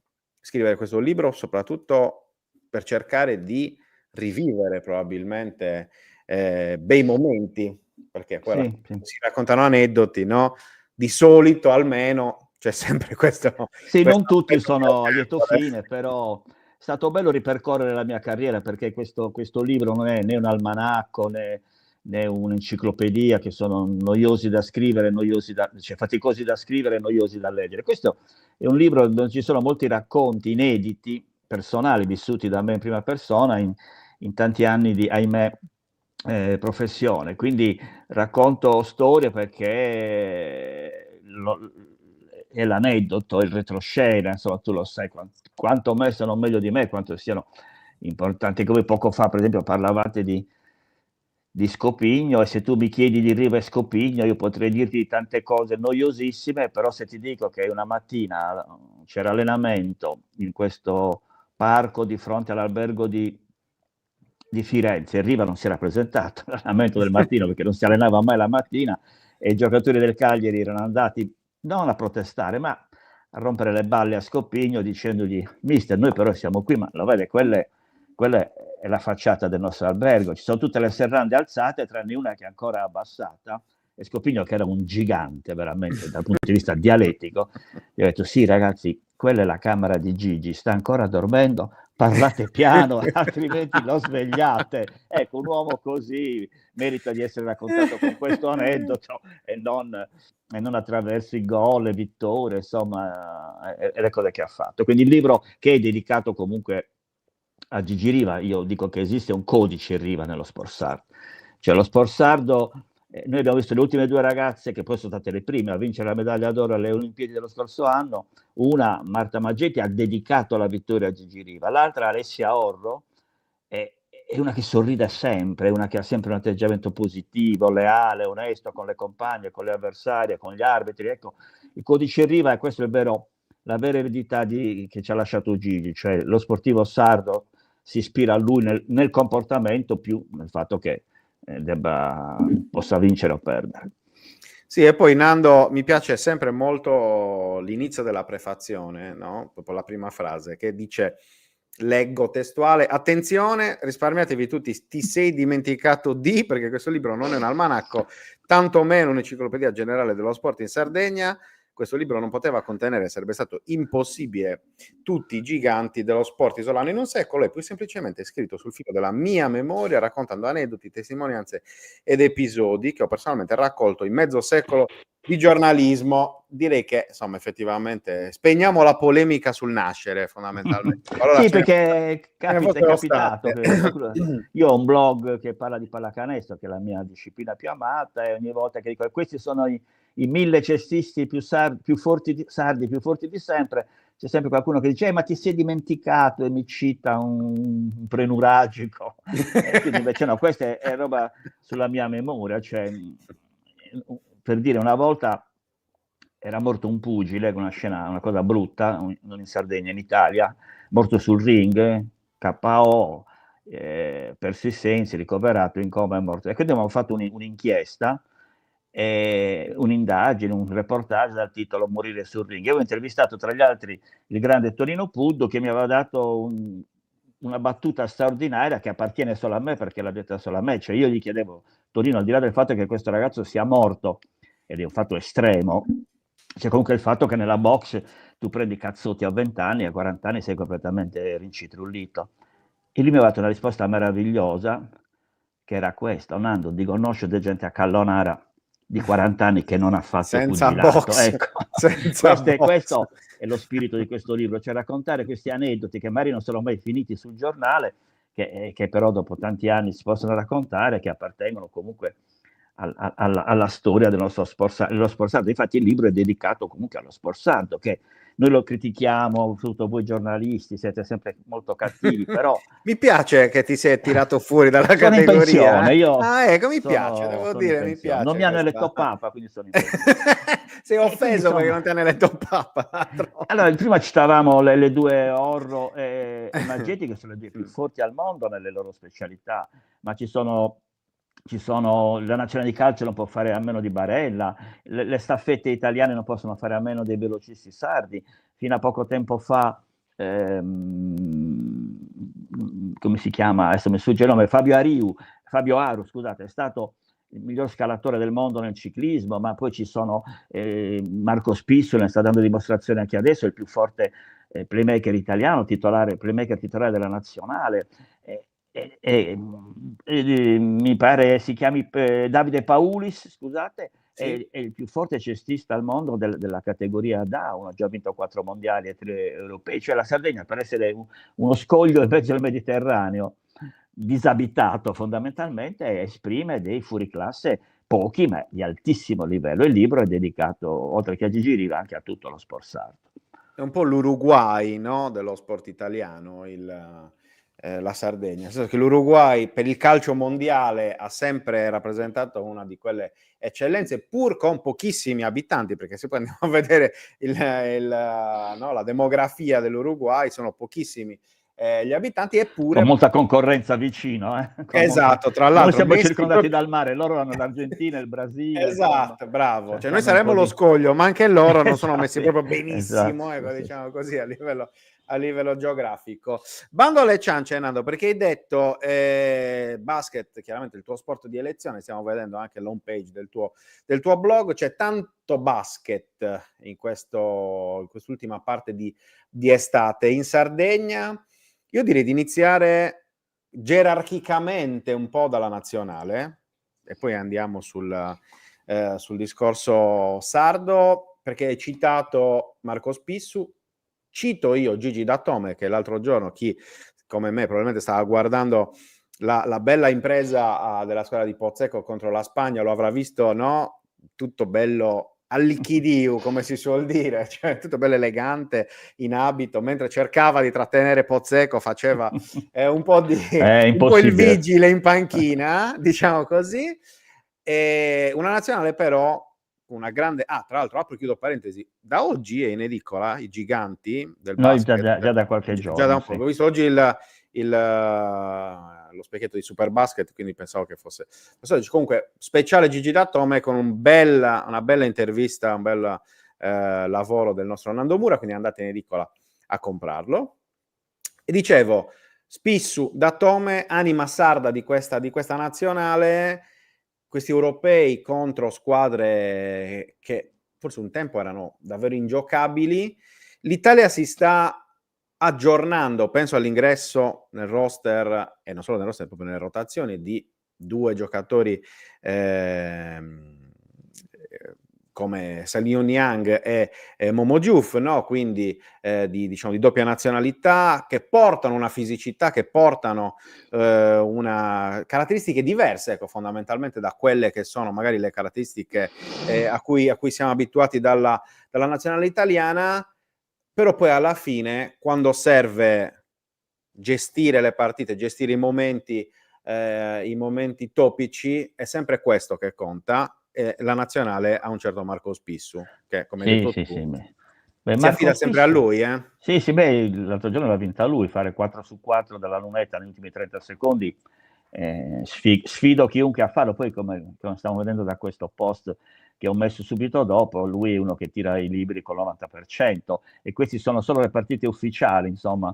scrivere questo libro, soprattutto per cercare di rivivere probabilmente bei momenti, perché poi Sì. si raccontano aneddoti, no? Di solito almeno c'è sempre questo. Sì, questo non tutti aspetto sono a lieto piacevole. fine, però è stato bello ripercorrere la mia carriera, perché questo libro non è né un almanacco né un'enciclopedia, che sono noiosi da scrivere, cioè faticosi da scrivere e noiosi da leggere. Questo è un libro dove ci sono molti racconti inediti, personali, vissuti da me in prima persona in tanti anni di, ahimè, professione. Quindi racconto storie perché è l'aneddoto, il retroscena, insomma, tu lo sai quanto me sono meglio di me, quanto siano importanti. Come poco fa, per esempio, parlavate di Scopigno, e se tu mi chiedi di Riva e Scopigno, io potrei dirti tante cose noiosissime, però se ti dico che una mattina c'era allenamento in questo parco di fronte all'albergo di Firenze, e Riva non si era presentato all'allenamento del mattino perché non si allenava mai la mattina, e i giocatori del Cagliari erano andati non a protestare, ma a rompere le balle a Scopigno dicendogli: mister, noi però siamo qui, ma lo vede, quella è la facciata del nostro albergo, ci sono tutte le serrande alzate tranne una che è ancora abbassata. E Scopigno, che era un gigante veramente dal punto di vista dialettico, gli ho detto: sì ragazzi, quella è la camera di Gigi, sta ancora dormendo, parlate piano altrimenti lo svegliate. Ecco, un uomo così merita di essere raccontato con questo aneddoto e non attraverso i gol, le vittorie, insomma, e le cose che ha fatto. Quindi il libro, che è dedicato comunque a Gigi Riva, io dico che esiste un codice Riva nello sport sardo. Cioè lo sport sardo, noi abbiamo visto le ultime due ragazze che poi sono state le prime a vincere la medaglia d'oro alle Olimpiadi dello scorso anno. Una, Marta Maggetti, ha dedicato la vittoria a Gigi Riva, l'altra, Alessia Orro, è una che sorride sempre, una che ha sempre un atteggiamento positivo, leale, onesto con le compagne, con le avversarie, con gli arbitri. Ecco, il codice Riva, e questo è il vero la vera eredità che ci ha lasciato Gigi, cioè lo sportivo sardo si ispira a lui nel comportamento più nel fatto che possa vincere o perdere. Sì, e poi Nando, mi piace sempre molto l'inizio della prefazione, no? Proprio la prima frase che dice, leggo testuale, attenzione, risparmiatevi tutti, ti sei dimenticato di, perché questo libro non è un almanacco, tantomeno un'enciclopedia generale dello sport in Sardegna. Questo libro non poteva contenere, sarebbe stato impossibile, tutti i giganti dello sport isolano in un secolo, e poi semplicemente scritto sul filo della mia memoria, raccontando aneddoti, testimonianze ed episodi che ho personalmente raccolto in mezzo secolo di giornalismo. Direi che, insomma, effettivamente spegniamo la polemica sul nascere, fondamentalmente. Allora, sì, perché è capitato state. io ho un blog che parla di pallacanestro, che è la mia disciplina più amata, e ogni volta che dico questi sono i 1000 cestisti più forti di sempre, c'è sempre qualcuno che dice ma ti sei dimenticato, e mi cita un prenuragico. E quindi invece no, questa è roba sulla mia memoria, cioè, per dire, una volta era morto un pugile, una scena, una cosa brutta, non in Sardegna, in Italia, morto sul ring, KO, perso i sensi, ricoverato in coma e morto. E quindi abbiamo fatto un'inchiesta, un'indagine, un reportage dal titolo Morire sul ring. Io avevo intervistato tra gli altri il grande Tonino Puddo, che mi aveva dato una battuta straordinaria che appartiene solo a me, perché l'ha detta solo a me. Cioè io gli chiedevo, Tonino, al di là del fatto che questo ragazzo sia morto, ed è un fatto estremo, c'è comunque il fatto che nella box tu prendi cazzotti a 20 anni, a 40 anni sei completamente rincitrullito. E lui mi aveva dato una risposta meravigliosa, che era questa: Nando, di conoscere della gente a Callonara di 40 anni che non ha fatto senza pugilato. box, Ecco, questo è lo spirito di questo libro, cioè raccontare questi aneddoti che magari non sono mai finiti sul giornale, che però dopo tanti anni si possono raccontare, che appartengono comunque alla storia del nostro sport sardo. Infatti il libro è dedicato comunque allo sport sardo, che noi lo critichiamo, soprattutto voi giornalisti siete sempre molto cattivi, però mi piace che ti sei tirato fuori dalla sono categoria. In pensione, io ecco, mi piace, devo dire, mi piace. Non mi hanno eletto Papa, quindi sono in pensione. Sei offeso perché non ti hanno eletto Papa. Allora, prima citavamo le due Orro e Maggetti, che sono le due più forti al mondo nelle loro specialità, ma ci sono la nazionale di calcio non può fare a meno di Barella, le staffette italiane non possono fare a meno dei velocisti sardi. Fino a poco tempo fa, come si chiama? Adesso mi sfugge il nome, Fabio Aru, scusate, è stato il miglior scalatore del mondo nel ciclismo, ma poi ci sono Marco Spissu, ne sta dando dimostrazione anche adesso, il più forte playmaker italiano, playmaker titolare della nazionale. Mi pare si chiami Davide Paulis, scusate, sì. È il più forte cestista al mondo della categoria down, ha già vinto 4 mondiali e 3 europei. Cioè la Sardegna, per essere uno scoglio in mezzo al Mediterraneo, disabitato fondamentalmente, esprime dei fuoriclasse, pochi ma di altissimo livello. Il libro è dedicato, oltre che a Gigi Riva, anche a tutto lo sport sardo. È un po' l'Uruguay, no, dello sport italiano, la Sardegna, nel senso che l'Uruguay per il calcio mondiale ha sempre rappresentato una di quelle eccellenze, pur con pochissimi abitanti, perché se poi andiamo a vedere la demografia dell'Uruguay, sono pochissimi gli abitanti, eppure con molta concorrenza vicino, esatto, tra l'altro noi siamo circondati dal mare, loro hanno l'Argentina, il Brasile, esatto, bravo, cioè noi saremmo lo scoglio, ma anche loro non sono messi proprio benissimo, ecco, diciamo così, a livello geografico. Bando alle ciance, Nando, perché hai detto basket, chiaramente il tuo sport di elezione, stiamo vedendo anche l'home page del tuo blog, c'è tanto basket in quest'ultima parte di estate in Sardegna. Io direi di iniziare gerarchicamente un po' dalla nazionale e poi andiamo sul discorso sardo, perché hai citato Marco Spissu. Cito io Gigi Datome, che l'altro giorno, chi come me probabilmente stava guardando la bella impresa della squadra di Pozzecco contro la Spagna, lo avrà visto, no? Tutto bello all'icchidiu, come si suol dire, cioè tutto bello elegante, in abito, mentre cercava di trattenere Pozzecco, faceva un po' il vigile in panchina, diciamo così. Una nazionale però una grande... tra l'altro, apro e chiudo parentesi, da oggi è in edicola i giganti del No, basket. già da qualche Già giorno, da un sì. po'. Ho visto oggi lo specchietto di Super Basket, quindi pensavo che fosse... Comunque, speciale Gigi Datome con una bella intervista, un bel lavoro del nostro Nando Mura, quindi andate in edicola a comprarlo. E dicevo, Spissu, Datome, anima sarda di questa nazionale, questi europei contro squadre che forse un tempo erano davvero ingiocabili. L'Italia si sta aggiornando, penso all'ingresso nel roster, e non solo nel roster, proprio nelle rotazioni, di 2 giocatori come Saliu Niang e Momo Diouf, no? Quindi di doppia nazionalità, che portano una fisicità, che portano una caratteristiche diverse, ecco, fondamentalmente da quelle che sono magari le caratteristiche a cui siamo abituati dalla nazionale italiana, però poi alla fine, quando serve gestire le partite, gestire i momenti topici, è sempre questo che conta. La nazionale ha un certo Marco Spissu, che come hai detto tu, Sì. si Marco affida sempre a Spissu, lui. sì, l'altro giorno l'ha vinta lui, fare 4 su 4 dalla lunetta negli ultimi 30 secondi. Sfido chiunque a farlo. Poi, come stiamo vedendo da questo post che ho messo subito dopo, lui è uno che tira i libri con l'90%, e questi sono solo le partite ufficiali, insomma.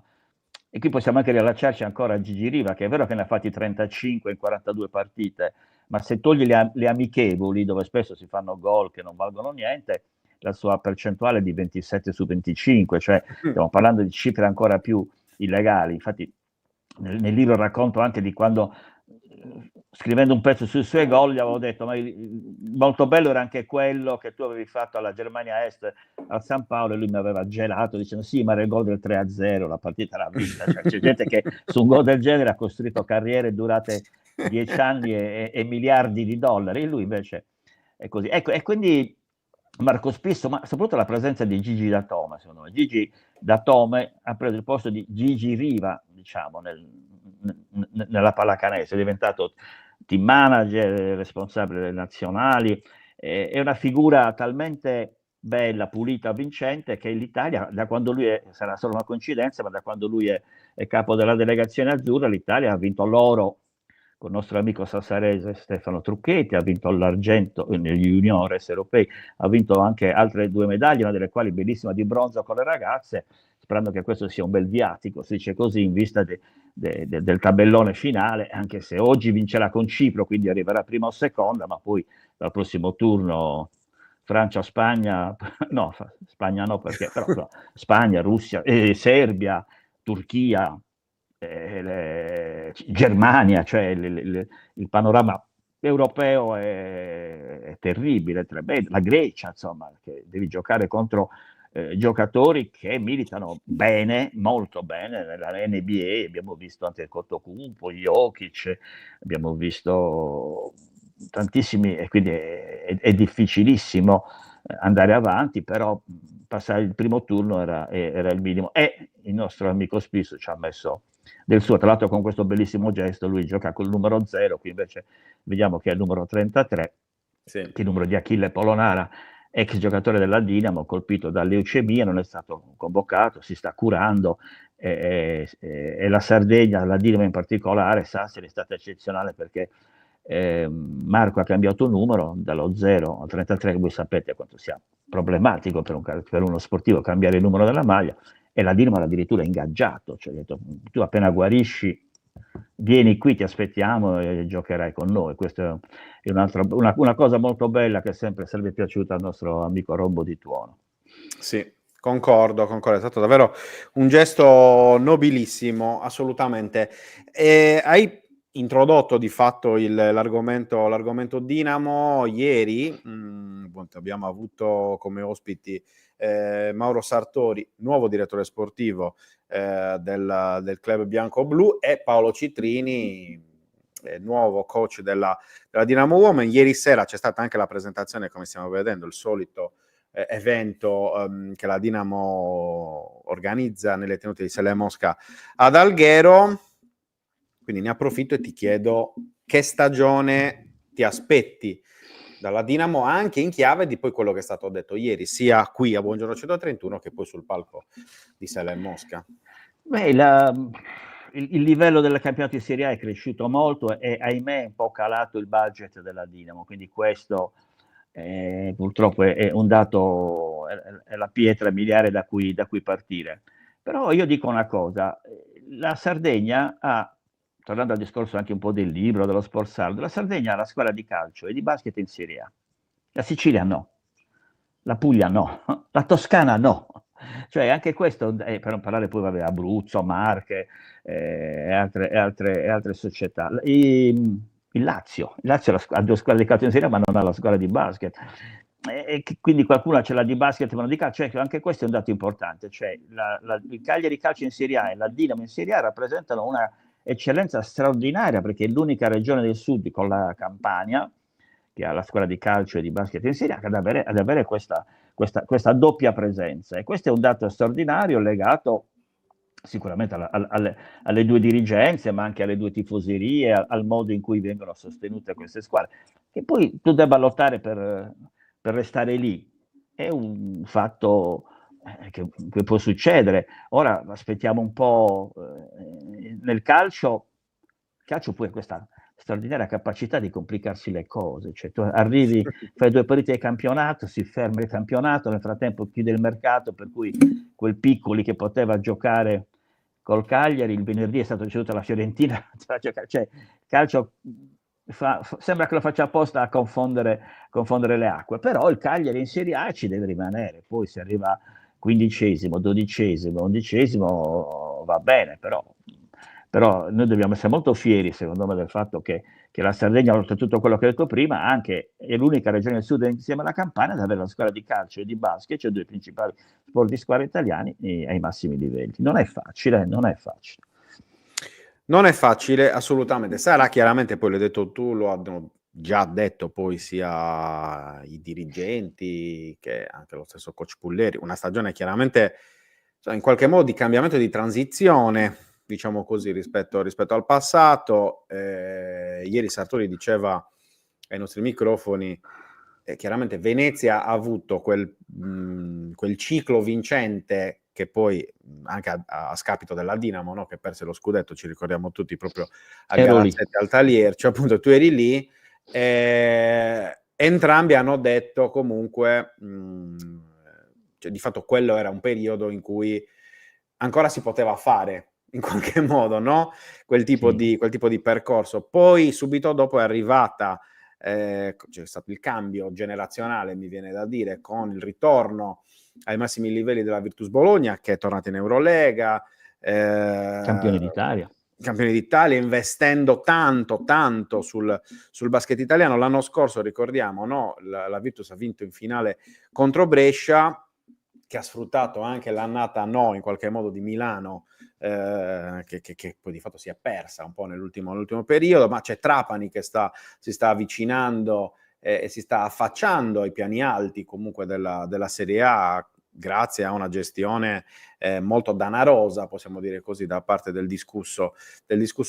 E qui possiamo anche riallacciarci ancora a Gigi Riva, che è vero che ne ha fatti 35 in 42 partite, ma se togli le amichevoli, dove spesso si fanno gol che non valgono niente, la sua percentuale è di 27 su 25, cioè stiamo parlando di cifre ancora più illegali. Infatti nel libro racconto anche di quando, scrivendo un pezzo sui suoi gol, gli avevo detto: ma molto bello era anche quello che tu avevi fatto alla Germania Est al San Paolo, e lui mi aveva gelato dicendo: sì, ma era il gol del 3-0, la partita era vinta. Cioè, c'è gente che su un gol del genere ha costruito carriere durate 10 anni e miliardi di dollari, e lui invece è così. Ecco, e quindi Marco Spissu, ma soprattutto la presenza di Gigi Datome, secondo me. Gigi Datome ha preso il posto di Gigi Riva, diciamo, nella pallacanestro, è diventato team manager, responsabile delle nazionali, è una figura talmente bella, pulita, vincente, che l'Italia, da quando lui sarà solo una coincidenza, ma da quando lui è capo della delegazione azzurra, l'Italia ha vinto l'oro con il nostro amico sassarese Stefano Trucchetti, ha vinto l'argento negli juniores europei, ha vinto anche altre 2 medaglie, una delle quali bellissima di bronzo con le ragazze, sperando che questo sia un bel viatico, si dice così, in vista del tabellone finale, anche se oggi vincerà con Cipro, quindi arriverà prima o seconda, ma poi dal prossimo turno Francia-Spagna, no, Spagna no, perché però no, Spagna, Russia, Serbia, Turchia, Germania, cioè il panorama europeo è terribile, tremendo. La Grecia, insomma, che devi giocare contro giocatori che militano bene, molto bene nella NBA. Abbiamo visto anche Antetokounmpo, Jokic, abbiamo visto tantissimi, e quindi è difficilissimo andare avanti, però passare il primo turno era il minimo, e il nostro amico Spissu ci ha messo del suo. Tra l'altro, con questo bellissimo gesto lui gioca col numero 0, qui invece vediamo che è il numero 33, Sì. che è il numero di Achille Polonara, ex giocatore della Dinamo, colpito da leucemia, non è stato convocato, si sta curando, e la Sardegna, la Dinamo in particolare, Sassari, è stata eccezionale, perché Marco ha cambiato numero dallo 0 al 33, che voi sapete quanto sia problematico per uno sportivo cambiare il numero della maglia, e la Dinamo l'ha addirittura ingaggiato, cioè ha detto: tu appena guarisci vieni qui, ti aspettiamo e giocherai con noi. Questa è una cosa molto bella che sempre sarebbe piaciuta al nostro amico Robbo di Tuono. Sì, concordo, è stato davvero un gesto nobilissimo, assolutamente. Hai introdotto di fatto l'argomento Dinamo ieri. Abbiamo avuto come ospiti Mauro Sartori, nuovo direttore sportivo del club bianco-blu, e Paolo Citrini, nuovo coach della Dinamo Women. Ieri sera c'è stata anche la presentazione, come stiamo vedendo, il solito evento che la Dinamo organizza nelle tenute di Sele Mosca ad Alghero. Quindi ne approfitto e ti chiedo: che stagione ti aspetti dalla Dinamo, anche in chiave di poi quello che è stato detto ieri, sia qui a Buongiorno 131 che poi sul palco di Sela e Mosca. Beh, il livello del campionato di Serie A è cresciuto molto e ahimè è un po' calato il budget della Dinamo, quindi questo purtroppo è un dato, è la pietra miliare da cui partire. Però io dico una cosa, la Sardegna ha, tornando al discorso anche un po' del libro, dello Sport Sardo, la Sardegna ha la squadra di calcio e di basket in Serie A, la Sicilia no, la Puglia no, la Toscana no. Cioè anche questo, per non parlare poi vabbè, Abruzzo, Marche e altre società. Il Lazio ha due squadre di calcio in Serie A ma non ha la squadra di basket. Quindi qualcuno ce l'ha di basket ma non di calcio, cioè, anche questo è un dato importante, cioè il Cagliari Calcio in Serie A e la Dinamo in Serie A rappresentano una eccellenza straordinaria perché è l'unica regione del sud con la Campania che ha la squadra di calcio e di basket in Serie A ad avere questa doppia presenza, e questo è un dato straordinario legato sicuramente alle due dirigenze ma anche alle due tifoserie, al modo in cui vengono sostenute queste squadre, che poi tu debba lottare per restare lì è un fatto che può succedere. Ora aspettiamo un po', nel calcio poi è questa straordinaria capacità di complicarsi le cose, cioè tu arrivi, fai 2 partite di campionato, si ferma il campionato, nel frattempo chiude il mercato, per cui quel Piccoli che poteva giocare col Cagliari il venerdì è stato ceduto alla Fiorentina, cioè il calcio sembra che lo faccia apposta a confondere le acque, però il Cagliari in Serie A ci deve rimanere, poi se arriva 15°, 12°, 11° va bene, però noi dobbiamo essere molto fieri, secondo me, del fatto che la Sardegna, oltre a tutto quello che ho detto prima, anche è l'unica regione del sud insieme alla Campania ad avere la squadra di calcio e di basket, cioè 2 principali sport di squadre italiani ai massimi livelli. Non è facile. Non è facile, assolutamente. Sarà chiaramente, poi l'hai detto tu, lo hanno già detto poi sia i dirigenti che anche lo stesso coach Pulleri, una stagione chiaramente in qualche modo di cambiamento e di transizione, diciamo così, rispetto al passato. Ieri Sartori diceva ai nostri microfoni, chiaramente Venezia ha avuto quel ciclo vincente che poi anche a scapito della Dinamo, no? Che perse lo scudetto, ci ricordiamo tutti, proprio a gara 7 al Talier, cioè appunto tu eri lì, entrambi hanno detto comunque cioè, di fatto quello era un periodo in cui ancora si poteva fare in qualche modo, no? Quel tipo di percorso. Poi subito dopo è arrivata, c'è stato il cambio generazionale, mi viene da dire, con il ritorno ai massimi livelli della Virtus Bologna, che è tornata in Eurolega, Campione d'Italia, investendo tanto sul basket italiano. L'anno scorso, ricordiamo, no? La Virtus ha vinto in finale contro Brescia, che ha sfruttato anche l'annata in qualche modo di Milano, che poi di fatto si è persa un po' nell'ultimo periodo, ma c'è Trapani che si sta avvicinando e si sta affacciando ai piani alti comunque della Serie A, grazie a una gestione molto danarosa, possiamo dire così, da parte del discusso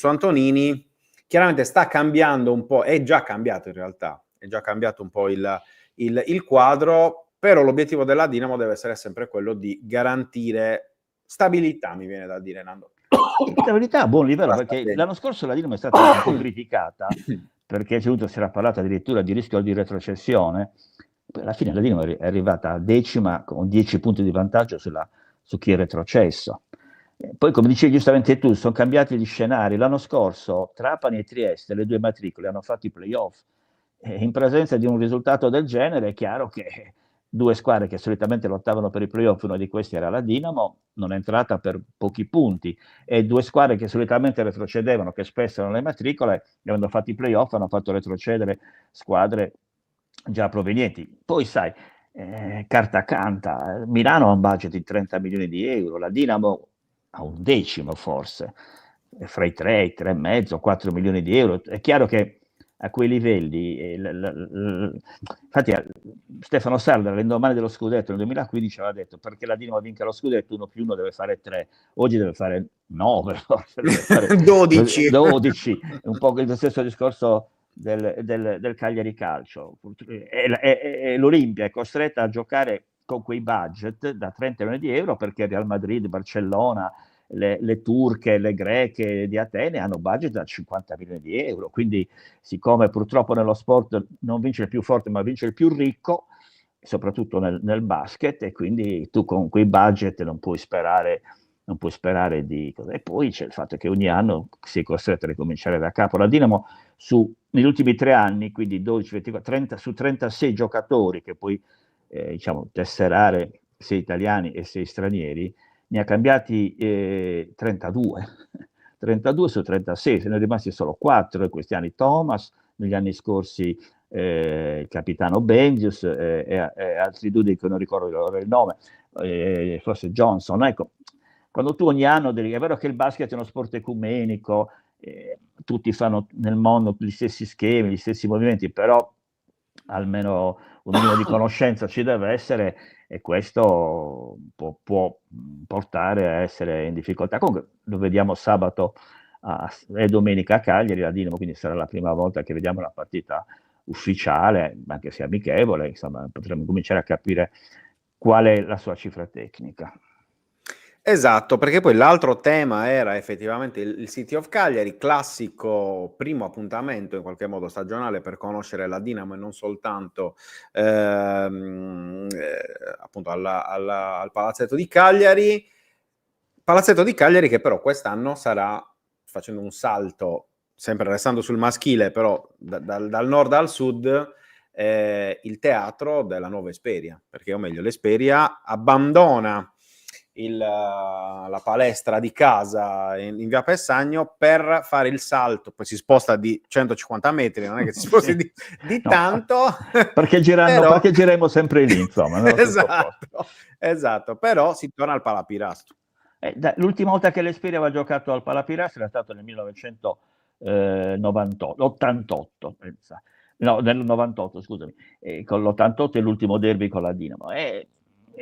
Antonini. Chiaramente sta cambiando un po', è già cambiato in realtà, è già cambiato un po' il quadro, però l'obiettivo della Dinamo deve essere sempre quello di garantire stabilità, mi viene da dire, Nando. Stabilità a buon livello, perché l'anno scorso la Dinamo è stata un po' criticata, perché si era parlato addirittura di rischio di retrocessione. Alla fine la Dinamo è arrivata a 10ª con 10 punti di vantaggio su chi è retrocesso. Poi, come dicevi giustamente tu, sono cambiati gli scenari. L'anno scorso Trapani e Trieste, le 2 matricole, hanno fatto i playoff. In presenza di un risultato del genere è chiaro che 2 squadre che solitamente lottavano per i playoff, una di questi era la Dinamo, non è entrata per pochi punti, e 2 squadre che solitamente retrocedevano, che spesso erano le matricole, avendo fatto i playoff hanno fatto retrocedere squadre già provenienti. Poi sai, carta canta, Milano ha un budget di 30 milioni di euro, la Dinamo ha 1/10 forse, fra i 3, 3,5, 4 milioni di euro. È chiaro che a quei livelli, infatti Stefano Sarda all'indomani dello scudetto nel 2015 aveva detto: perché la Dinamo vinca lo scudetto 1 più 1 deve fare 3, oggi deve fare 9, forse deve fare 12, un po' il stesso discorso del Cagliari Calcio. E l'Olimpia è costretta a giocare con quei budget da 30 milioni di euro perché Real Madrid, Barcellona, le turche, le greche di Atene hanno budget da 50 milioni di euro. Quindi, siccome purtroppo nello sport non vince il più forte, ma vince il più ricco, soprattutto nel basket, e quindi tu con quei budget non puoi sperare di... E poi c'è il fatto che ogni anno si è costretto a ricominciare da capo. La Dinamo negli ultimi 3 anni, quindi 12, 24, 30, su 36 giocatori che puoi diciamo, tesserare 6 italiani e 6 stranieri, ne ha cambiati 32. 32 su 36, se ne è rimasti solo 4 in questi anni. Thomas, negli anni scorsi il capitano Benzius e altri due che non ricordo il nome, forse Johnson. Ecco, quando tu ogni anno è vero che il basket è uno sport ecumenico, tutti fanno nel mondo gli stessi schemi, gli stessi movimenti, però almeno un minimo di conoscenza ci deve essere, e questo può portare a essere in difficoltà. Comunque lo vediamo sabato e domenica a Cagliari, la Dinamo, quindi sarà la prima volta che vediamo una partita ufficiale, anche se amichevole, insomma, potremmo cominciare a capire qual è la sua cifra tecnica. Esatto, perché poi l'altro tema era effettivamente il City of Cagliari, classico primo appuntamento in qualche modo stagionale per conoscere la Dinamo e non soltanto appunto al Palazzetto di Cagliari. Palazzetto di Cagliari che però quest'anno sarà, facendo un salto, sempre restando sul maschile, però dal nord al sud, il teatro della nuova Esperia, perché o meglio l'Esperia abbandona la palestra di casa in via Pessagno per fare il salto, poi si sposta di 150 metri, non è che si sposti di No, tanto, perché gireremo sempre lì, insomma. esatto, però si torna al Palapirasto. L'ultima volta che l'Esperia aveva giocato al Palapirasto era stato nel 1988, pensa. No, nel 98, scusami, con l'88 è l'ultimo derby con la Dinamo. E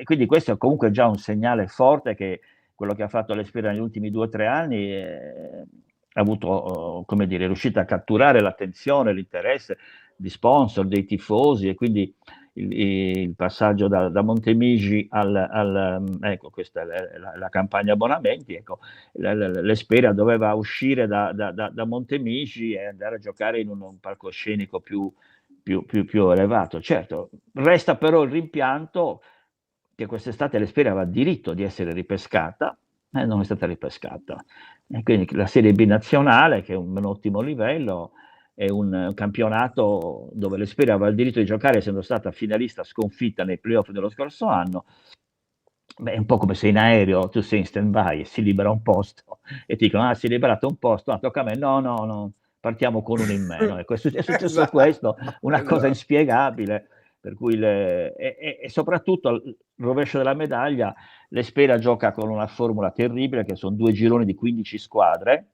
quindi questo è comunque già un segnale forte che quello che ha fatto l'Esperia negli ultimi 2 o 3 anni ha avuto, come dire, è riuscita a catturare l'attenzione, l'interesse di sponsor, dei tifosi, e quindi il passaggio da Montemigi ecco, questa è la campagna abbonamenti, ecco, l'Esperia doveva uscire da Montemigi e andare a giocare in un palcoscenico più elevato. Certo, resta però il rimpianto che quest'estate l'Esperia aveva diritto di essere ripescata e non è stata ripescata. E quindi la Serie B nazionale, che è un ottimo livello, è un campionato dove l'Esperia aveva il diritto di giocare, essendo stata finalista sconfitta nei playoff dello scorso anno. Beh, è un po' come se in aereo tu sei in stand-by e si libera un posto e ti dicono: si è liberato un posto, tocca a me. No, partiamo con uno in meno. Ecco, è successo Esatto, questo, una cosa esatto. inspiegabile, per cui e soprattutto il rovescio della medaglia, l'Esperia gioca con una formula terribile, che sono 2 gironi di 15 squadre,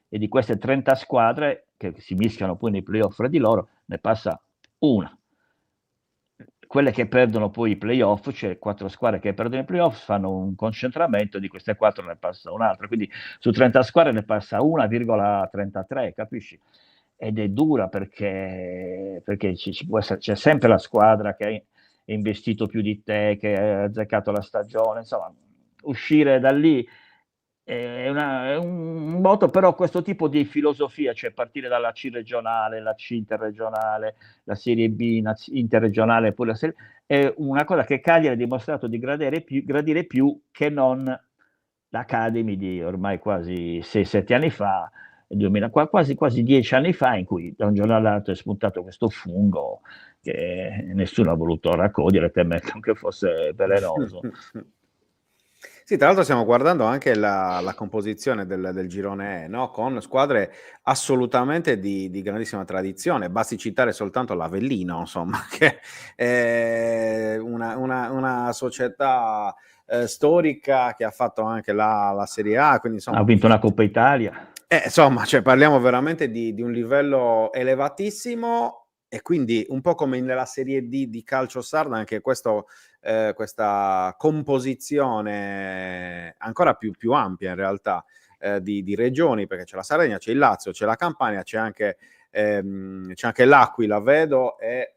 e di queste 30 squadre che si mischiano poi nei playoff fra di loro, ne passa una. Quelle che perdono poi i playoff, cioè 4 squadre che perdono i playoff, fanno un concentramento, di queste 4 ne passa un'altra, quindi su 30 squadre ne passa 1,33, capisci? Ed è dura perché c'è sempre la squadra che ha investito più di te, che ha azzeccato la stagione, insomma, uscire da lì è un moto, però questo tipo di filosofia, cioè partire dalla C regionale, la C interregionale, la Serie B interregionale, poi la Serie, è una cosa che Cagliari ha dimostrato di gradire più che non l'Academy di ormai quasi 6-7 anni fa, quasi 10 anni fa, in cui da un giorno all'altro è spuntato questo fungo che nessuno ha voluto raccogliere, temendo che fosse velenoso. Sì, tra l'altro stiamo guardando anche la composizione del girone E, no? Con squadre assolutamente di grandissima tradizione. Basti citare soltanto l'Avellino, insomma, che è una società storica che ha fatto anche la Serie A, quindi insomma, Ha vinto una Coppa Italia. insomma, cioè, parliamo veramente di un livello elevatissimo. E quindi un po' come nella Serie D di calcio sardo, anche questa composizione ancora più ampia in realtà di regioni, perché c'è la Sardegna, c'è il Lazio, c'è la Campania, c'è anche c'è anche l'Aquila, vedo, e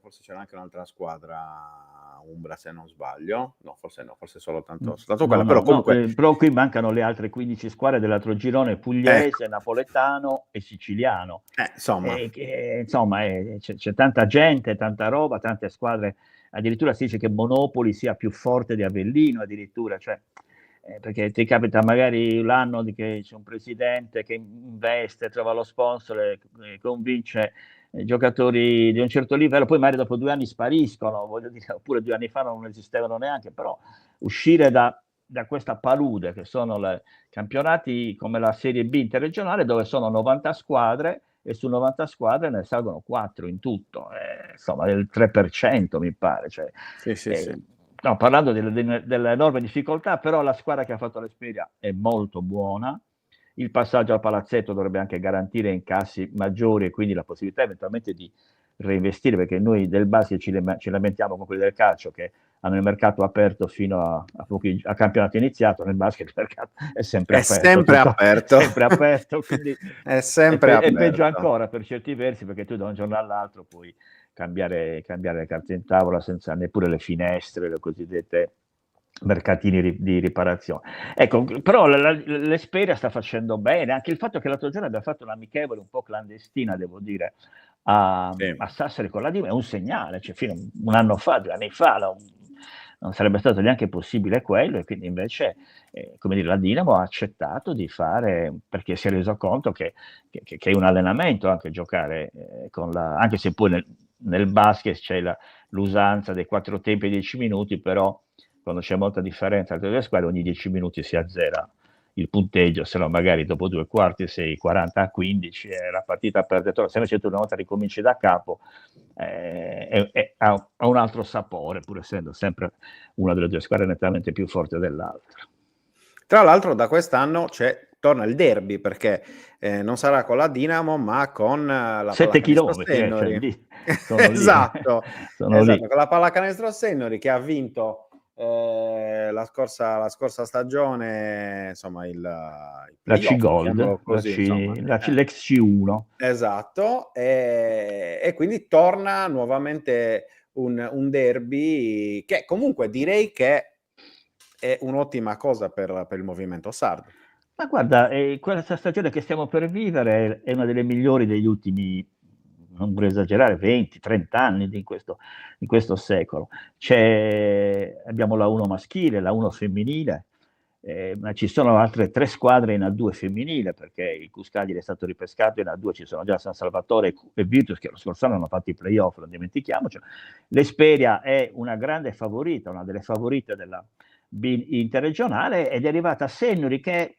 forse c'era anche un'altra squadra umbra, se non sbaglio. No, forse soltanto quella, però comunque... però qui mancano le altre 15 squadre dell'altro girone, pugliese, napoletano e siciliano. Insomma, C'è tanta gente, tanta roba, tante squadre. Addirittura si dice che Monopoli sia più forte di Avellino, addirittura, perché ti capita magari l'anno che c'è un presidente che investe, trova lo sponsor e convince giocatori di un certo livello, poi magari dopo 2 anni spariscono, voglio dire, oppure 2 anni fa non esistevano neanche, però uscire da questa palude che sono i campionati come la Serie B interregionale, dove sono 90 squadre e su 90 squadre ne salgono 4 in tutto, insomma del 3% mi pare. Sì. No, parlando delle enormi difficoltà, però la squadra che ha fatto l'Esperia è molto buona. Il passaggio al palazzetto dovrebbe anche garantire incassi maggiori e quindi la possibilità eventualmente di reinvestire, perché noi del basket ci lamentiamo con quelli del calcio che hanno il mercato aperto fino a campionato iniziato. Nel basket il mercato è sempre aperto, quindi è sempre aperto. È peggio ancora per certi versi, perché tu da un giorno all'altro puoi cambiare le carte in tavola senza neppure le finestre, le cosiddette mercatini di riparazione. Ecco, però l'Esperia sta facendo bene, anche il fatto che l'altro giorno abbia fatto un'amichevole un po' clandestina, devo dire, a Sassari con la Dima è un segnale, fino a 1 anno fa, 2 anni fa non sarebbe stato neanche possibile quello, e quindi invece la Dinamo ha accettato di fare, perché si è reso conto che è un allenamento anche giocare anche se poi nel basket c'è l'usanza dei 4 tempi e 10 minuti, però quando c'è molta differenza tra le 2 squadre ogni 10 minuti si azzera il punteggio, se no magari dopo 2 quarti sei 40-15 e la partita perde. Se invece tu una volta ricominci da capo ha un altro sapore, pur essendo sempre una delle 2 squadre nettamente più forte dell'altra. Tra l'altro da quest'anno torna il derby, perché non sarà con la Dinamo ma con la 7 chilometri, esatto, con la Pallacanestro Sennori, che ha vinto la scorsa stagione, insomma la C-Gold, l'ex C1. Esatto, e quindi torna nuovamente un derby che comunque direi che è un'ottima cosa per il movimento sardo. Ma guarda, questa stagione che stiamo per vivere è una delle migliori degli ultimi, non vorrei esagerare, 20-30 anni di questo secolo. Abbiamo la 1 maschile, la 1 femminile, ma ci sono altre 3 squadre in A2 femminile, perché il Cuscagliere è stato ripescato, in A2 ci sono già San Salvatore e Virtus, che lo scorso anno hanno fatto i playoff, non dimentichiamoci. L'Esperia è una grande favorita, una delle favorite della B interregionale, ed è arrivata a Sennori, che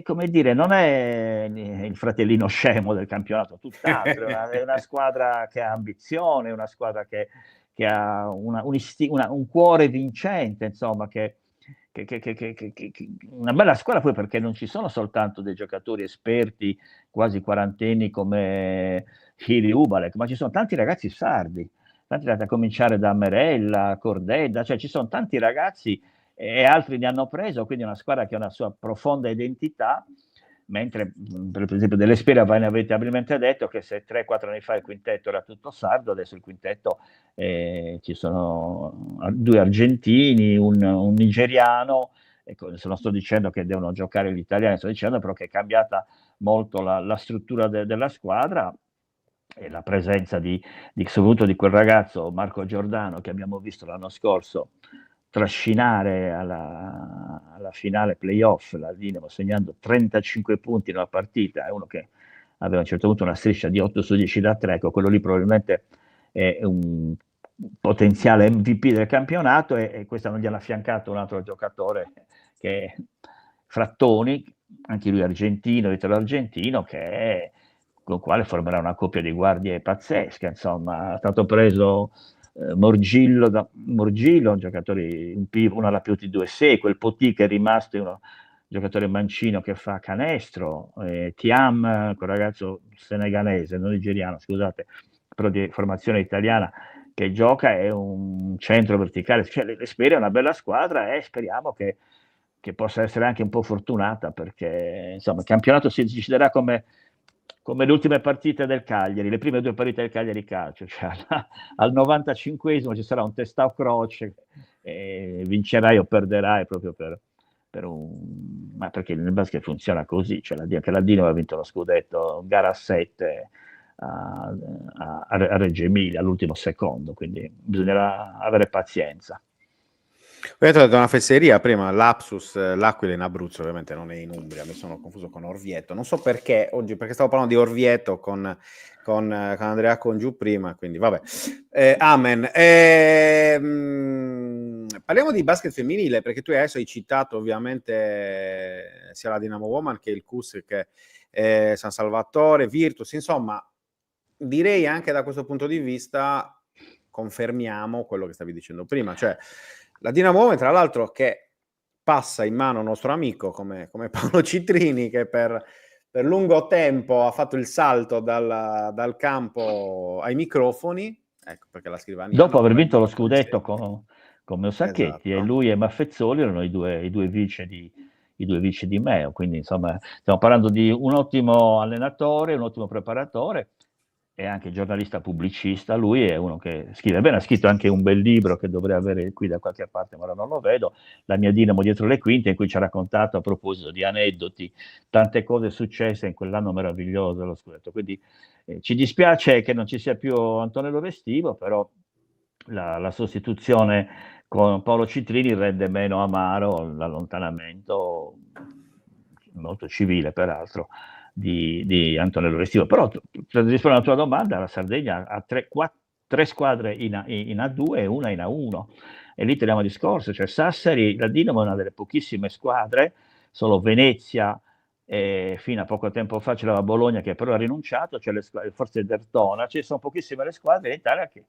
come dire, non è il fratellino scemo del campionato, tutt'altro, è una squadra che ha ambizione, una squadra che ha un cuore vincente, insomma, una bella squadra, poi perché non ci sono soltanto dei giocatori esperti, quasi quarantenni come Hiri Ubalek, ma ci sono tanti ragazzi sardi, a cominciare da Merella, Cordedda, ci sono tanti ragazzi e altri ne hanno preso, quindi è una squadra che ha una sua profonda identità, mentre per esempio dell'Esperia voi ne avete abilmente detto che se 3-4 anni fa il quintetto era tutto sardo, adesso il quintetto ci sono 2 argentini, un nigeriano, ecco, non sto dicendo che devono giocare gli italiani, sto dicendo però che è cambiata molto la struttura della squadra, e la presenza soprattutto di quel ragazzo Marco Giordano che abbiamo visto l'anno scorso trascinare alla finale playoff la Dinamo, segnando 35 punti in una partita. È uno che aveva a un certo punto una striscia di 8 su 10 da 3, quello lì probabilmente è un potenziale MVP del campionato, e quest'anno gli hanno affiancato un altro giocatore che è Frattoni, anche lui argentino, italo-argentino, con il quale formerà una coppia di guardie pazzesca. Insomma, è stato preso Morgillo, un giocatore, uno alla più di 2-6, quel Poti che è rimasto un giocatore mancino che fa canestro, Thiam, quel ragazzo senegalese, non nigeriano, scusate, però di formazione italiana, che gioca, è un centro verticale. L'Esperia è una bella squadra e speriamo che possa essere anche un po' fortunata, perché insomma il campionato si deciderà come come le ultime partite del Cagliari, le prime 2 partite del Cagliari calcio, cioè al 95esimo ci sarà un testa o croce, e vincerai o perderai proprio ma perché nel basket funziona così, cioè che la Dinamo ha vinto lo scudetto gara 7 a Reggio Emilia all'ultimo secondo, quindi bisognerà avere pazienza. Ho detto una fesseria prima, lapsus, l'Aquila in Abruzzo, ovviamente non è in Umbria, mi sono confuso con Orvieto. Non so perché oggi, perché stavo parlando di Orvieto con Andrea Congiù prima, quindi vabbè. Amen. Parliamo di basket femminile, perché tu adesso hai citato ovviamente sia la Dinamo Woman che il CUS che San Salvatore, Virtus, insomma, direi anche da questo punto di vista confermiamo quello che stavi dicendo prima, cioè la Dinamo Woman, tra l'altro, che passa in mano a un nostro amico come Paolo Citrini, che per lungo tempo ha fatto il salto dal campo ai microfoni, ecco perché la scrivania. Dopo aver vinto lo scudetto con Meosacchetti, Esatto. e lui e Maffezzoli erano i due vice di Meo, quindi insomma stiamo parlando di un ottimo allenatore, un ottimo preparatore e anche giornalista pubblicista. Lui è uno che scrive bene, ha scritto anche un bel libro che dovrei avere qui da qualche parte, ma ora non lo vedo, La mia Dinamo dietro le quinte, in cui ci ha raccontato, a proposito di aneddoti, tante cose successe in quell'anno meraviglioso dello scudetto. Quindi ci dispiace che non ci sia più Antonello Restivo, però la sostituzione con Paolo Citrini rende meno amaro l'allontanamento, molto civile peraltro, di Antonello Restivo. Però per rispondere alla tua domanda, la Sardegna ha tre squadre in A2 e una in A1, e lì teniamo discorso, cioè Sassari, la Dinamo è una delle pochissime squadre, solo Venezia fino a poco tempo fa c'era Bologna che però ha rinunciato, c'è forse Dertona, ci sono pochissime le squadre in Italia che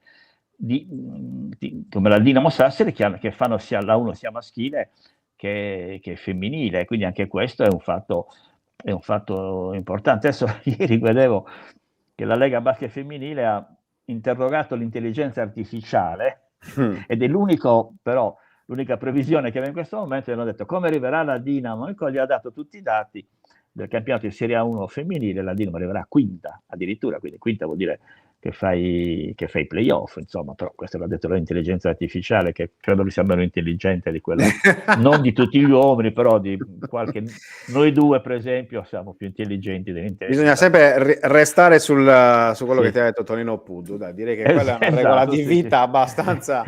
come la Dinamo Sassari che fanno sia la 1 sia maschile che femminile, quindi anche questo è un fatto importante. Adesso ieri vedevo che la Lega Basket Femminile ha interrogato l'intelligenza artificiale ed è l'unica previsione che aveva in questo momento, e hanno detto come arriverà la Dinamo, e gli ha dato tutti i dati del campionato di Serie A1 femminile, la Dinamo arriverà quinta addirittura, quindi quinta vuol dire che fai playoff, insomma, però questo l'ha detto l'intelligenza artificiale, che credo sia meno intelligente di quella, non di tutti gli uomini, però di qualche. Noi due, per esempio, siamo più intelligenti dell'intelligenza. Bisogna sempre restare su quello che ti ha detto Tonino Puddu, dai, direi che quella è una regola di vita abbastanza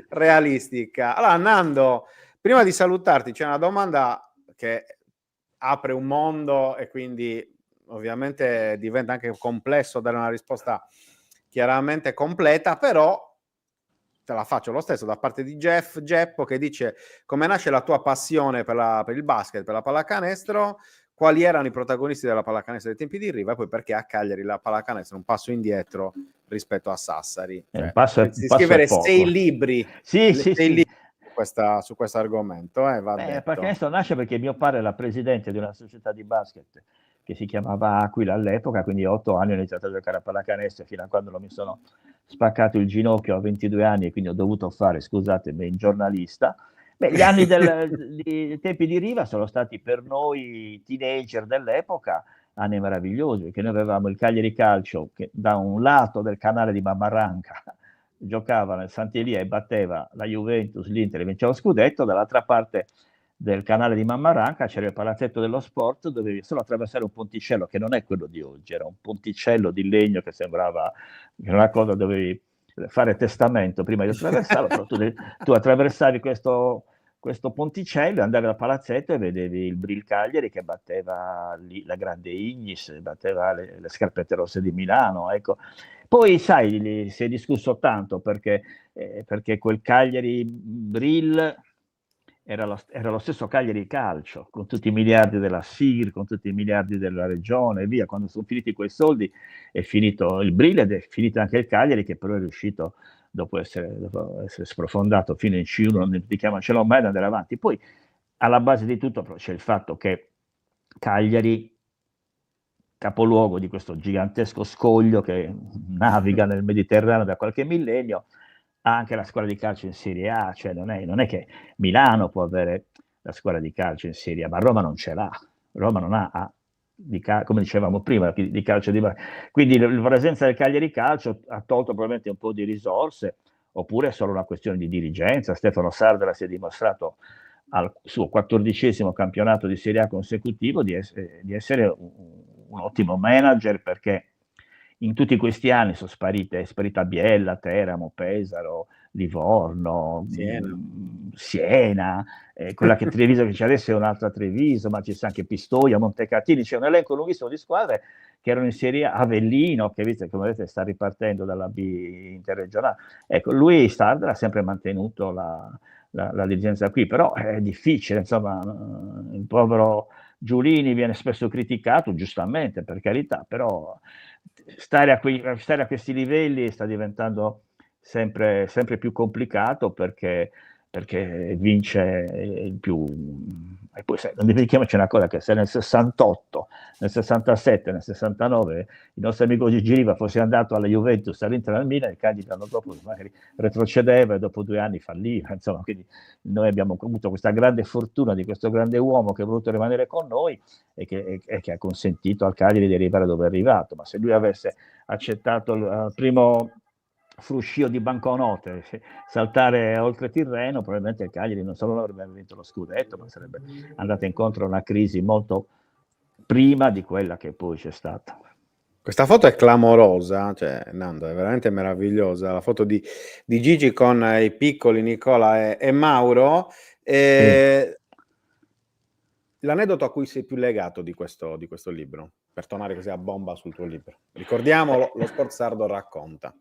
realistica. Allora, Nando, prima di salutarti, c'è una domanda che apre un mondo e quindi ovviamente diventa anche complesso dare una risposta chiaramente completa, però te la faccio lo stesso da parte di Geppo, che dice: come nasce la tua passione per il basket, per la pallacanestro, quali erano i protagonisti della pallacanestro dei tempi di Riva, e poi perché a Cagliari la pallacanestro è un passo indietro rispetto a Sassari. Scrivere 6 libri, libri su questo argomento, va detto. La pallacanestro nasce perché mio padre era presidente di una società di basket che si chiamava Aquila all'epoca, quindi a 8 anni ho iniziato a giocare a pallacanestro fino a quando non mi sono spaccato il ginocchio a 22 anni, e quindi ho dovuto fare, scusatemi, il giornalista. Gli anni dei tempi di Riva sono stati per noi teenager dell'epoca anni meravigliosi, perché noi avevamo il Cagliari Calcio che da un lato del canale di Mammaranca giocava nel Sant'Elia e batteva la Juventus, l'Inter e vinceva lo scudetto, dall'altra parte del canale di Mammaranca c'era il palazzetto dello sport, dovevi solo attraversare un ponticello che non è quello di oggi, era un ponticello di legno che sembrava una cosa, dovevi fare testamento prima di attraversarlo, però tu attraversavi questo ponticello, andavi al palazzetto e vedevi il Bril Cagliari che batteva la grande Ignis, batteva le Scarpette Rosse di Milano, ecco. Poi sai, si è discusso tanto perché quel Cagliari Bril era lo stesso Cagliari Calcio, con tutti i miliardi della SIR, con tutti i miliardi della regione e via. Quando sono finiti quei soldi è finito il Bril ed è finito anche il Cagliari, che però è riuscito, dopo essere sprofondato fino in C1, non dimentichiamocelo mai, ad andare avanti. Poi alla base di tutto c'è il fatto che Cagliari, capoluogo di questo gigantesco scoglio che naviga nel Mediterraneo da qualche millennio, ha anche la squadra di calcio in Serie A, cioè non è che Milano può avere la squadra di calcio in Serie A, ma Roma non ce l'ha. Roma non ha come dicevamo prima, di calcio di quindi la presenza del Cagliari Calcio ha tolto probabilmente un po' di risorse, oppure è solo una questione di dirigenza. Stefano Sardela si è dimostrato al suo 14° campionato di Serie A consecutivo di essere un ottimo manager, perché in tutti questi anni è sparita Biella, Teramo, Pesaro, Livorno, Siena, quella che Treviso che c'è adesso è un'altra Treviso, ma ci sta anche Pistoia, Montecatini, c'è un elenco lunghissimo di squadre che erano in Serie A, Avellino, che visto, come vedete, sta ripartendo dalla B interregionale. Ecco, lui Stardal ha sempre mantenuto la dirigenza qui, però è difficile, insomma, il povero Giulini viene spesso criticato, giustamente, per carità, però stare a questi livelli sta diventando sempre più complicato, perché vince il più. E poi non dimentichiamoci una cosa, che se nel 68, nel 67, nel 69 il nostro amico Gigi Riva fosse andato alla Juventus, all'Inter, al Milan, il Cagliari l'anno dopo magari retrocedeva e dopo 2 anni falliva, insomma. Quindi noi abbiamo avuto questa grande fortuna di questo grande uomo che è voluto rimanere con noi e che ha consentito al Cagliari di arrivare dove è arrivato. Ma se lui avesse accettato il primo fruscio di banconote, saltare oltre Tirreno, probabilmente il Cagliari non solo non avrebbe vinto lo scudetto, ma sarebbe andato incontro a una crisi molto prima di quella che poi c'è stata. Questa foto è clamorosa, cioè, Nando, è veramente meravigliosa. La foto di Gigi con i piccoli Nicola e Mauro. L'aneddoto a cui sei più legato di questo libro, per tornare così a bomba sul tuo libro. Ricordiamolo, Lo Sport Sardo racconta.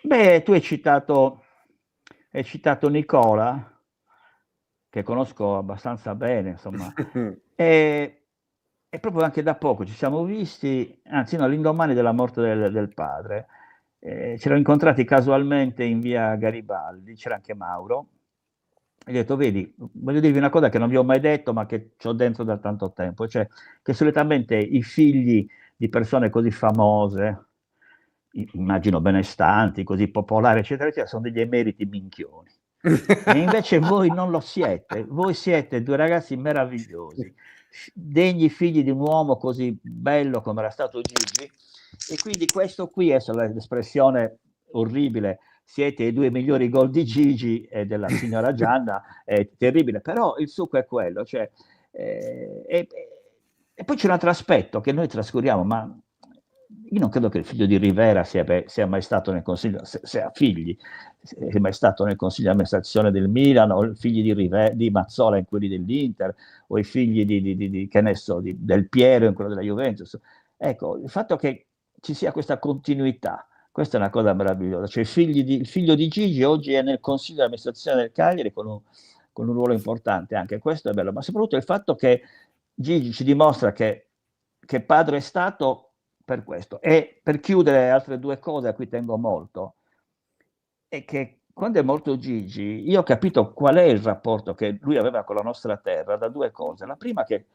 Beh, tu hai citato Nicola, che conosco abbastanza bene, insomma, e proprio anche da poco ci siamo visti, anzi no, all'indomani della morte del padre, ci eravamo incontrati casualmente in via Garibaldi, c'era anche Mauro, e gli ho detto: vedi, voglio dirvi una cosa che non vi ho mai detto, ma che ho dentro da tanto tempo, cioè che solitamente i figli di persone così famose, immagino benestanti, così popolari, eccetera, eccetera, sono degli emeriti minchioni. E invece voi non lo siete, voi siete 2 ragazzi meravigliosi, degni figli di un uomo così bello come era stato Gigi, e quindi questo qui è l'espressione orribile, siete i 2 migliori gol di Gigi e della signora Gianna, è terribile, però il succo è quello, cioè, e poi c'è un altro aspetto che noi trascuriamo, ma io non credo che il figlio di Rivera sia mai stato nel consiglio, se ha figli, è mai stato nel consiglio di amministrazione del Milan, o i figli di Mazzola in quelli dell'Inter, o i figli che ne so, del Piero in quello della Juventus. Ecco, il fatto che ci sia questa continuità, questa è una cosa meravigliosa. Cioè il figlio di Gigi oggi è nel consiglio di amministrazione del Cagliari con un ruolo importante, anche questo è bello, ma soprattutto il fatto che Gigi ci dimostra che padre è stato per questo. E per chiudere, altre 2 cose a cui tengo molto, è che quando è morto Gigi, io ho capito qual è il rapporto che lui aveva con la nostra terra da 2 cose. La prima, che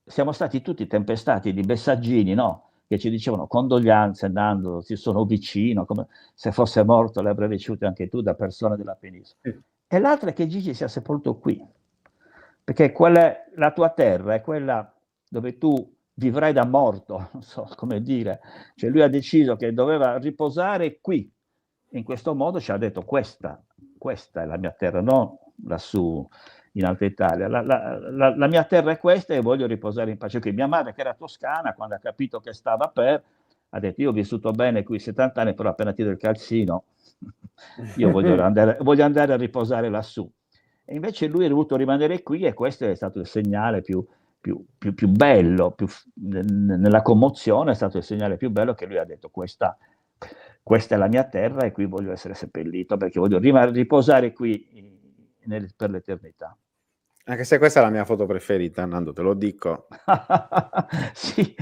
siamo stati tutti tempestati di messaggini, no? Che ci dicevano: condoglianze Nando, ti sono vicino, come se fosse morto le avrei ricevute anche tu da persone della penisola. E l'altra è che Gigi sia sepolto qui, perché la tua terra è quella dove tu vivrai da morto, non so come dire. Cioè lui ha deciso che doveva riposare qui, in questo modo ci ha detto: questa è la mia terra, non lassù in Alta Italia, la mia terra è questa e voglio riposare in pace qui. Mia madre, che era toscana, quando ha capito che stava ha detto: io ho vissuto bene qui 70 anni, però appena tiro il calzino io voglio andare a riposare lassù. E invece lui è voluto rimanere qui, e questo è stato il segnale più bello, nella commozione è stato il segnale più bello, che lui ha detto: questa è la mia terra e qui voglio essere seppellito, perché voglio riposare qui per l'eternità. Anche se questa è la mia foto preferita, Nando, te lo dico. Sì.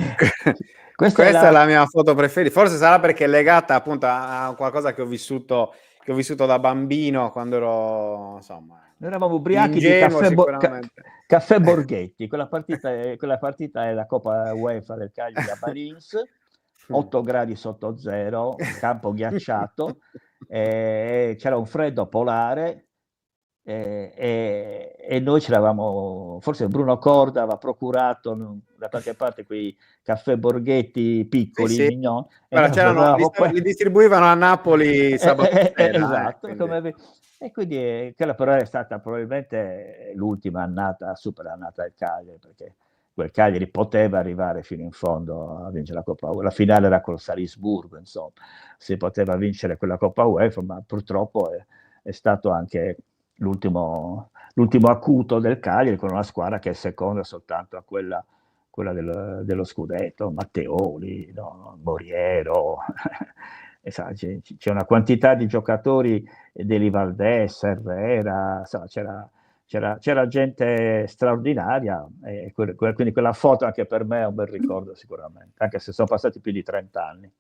Questa è la mia foto preferita. Forse sarà perché è legata appunto a qualcosa che ho vissuto da bambino, quando ero, insomma, noi eravamo ubriachi ingenuo, di sicuramente. caffè Borghetti. Quella partita è la Coppa UEFA del Cagliari a Balins, 8 gradi sotto zero, campo ghiacciato, c'era un freddo polare, e noi c'eravamo, forse Bruno Corda aveva procurato da qualche parte quei caffè Borghetti piccoli, Sì, sì. mignon, e Guarda, noi c'erano, ordinavamo li distribuivano a Napoli sabato sera, esatto, quindi- e quindi quella però è stata probabilmente l'ultima super annata del Cagliari, perché quel Cagliari poteva arrivare fino in fondo a vincere la Coppa UEFA. La finale era col Salisburgo, insomma, si poteva vincere quella Coppa UEFA, ma purtroppo è stato anche l'ultimo acuto del Cagliari, con una squadra che è seconda soltanto a quella dello scudetto, Matteoli, no? Moriero. E sa, c'è una quantità di giocatori, Deli Valdés, Herrera, insomma, c'era gente straordinaria, e quindi quella foto anche per me è un bel ricordo sicuramente, anche se sono passati più di 30 anni.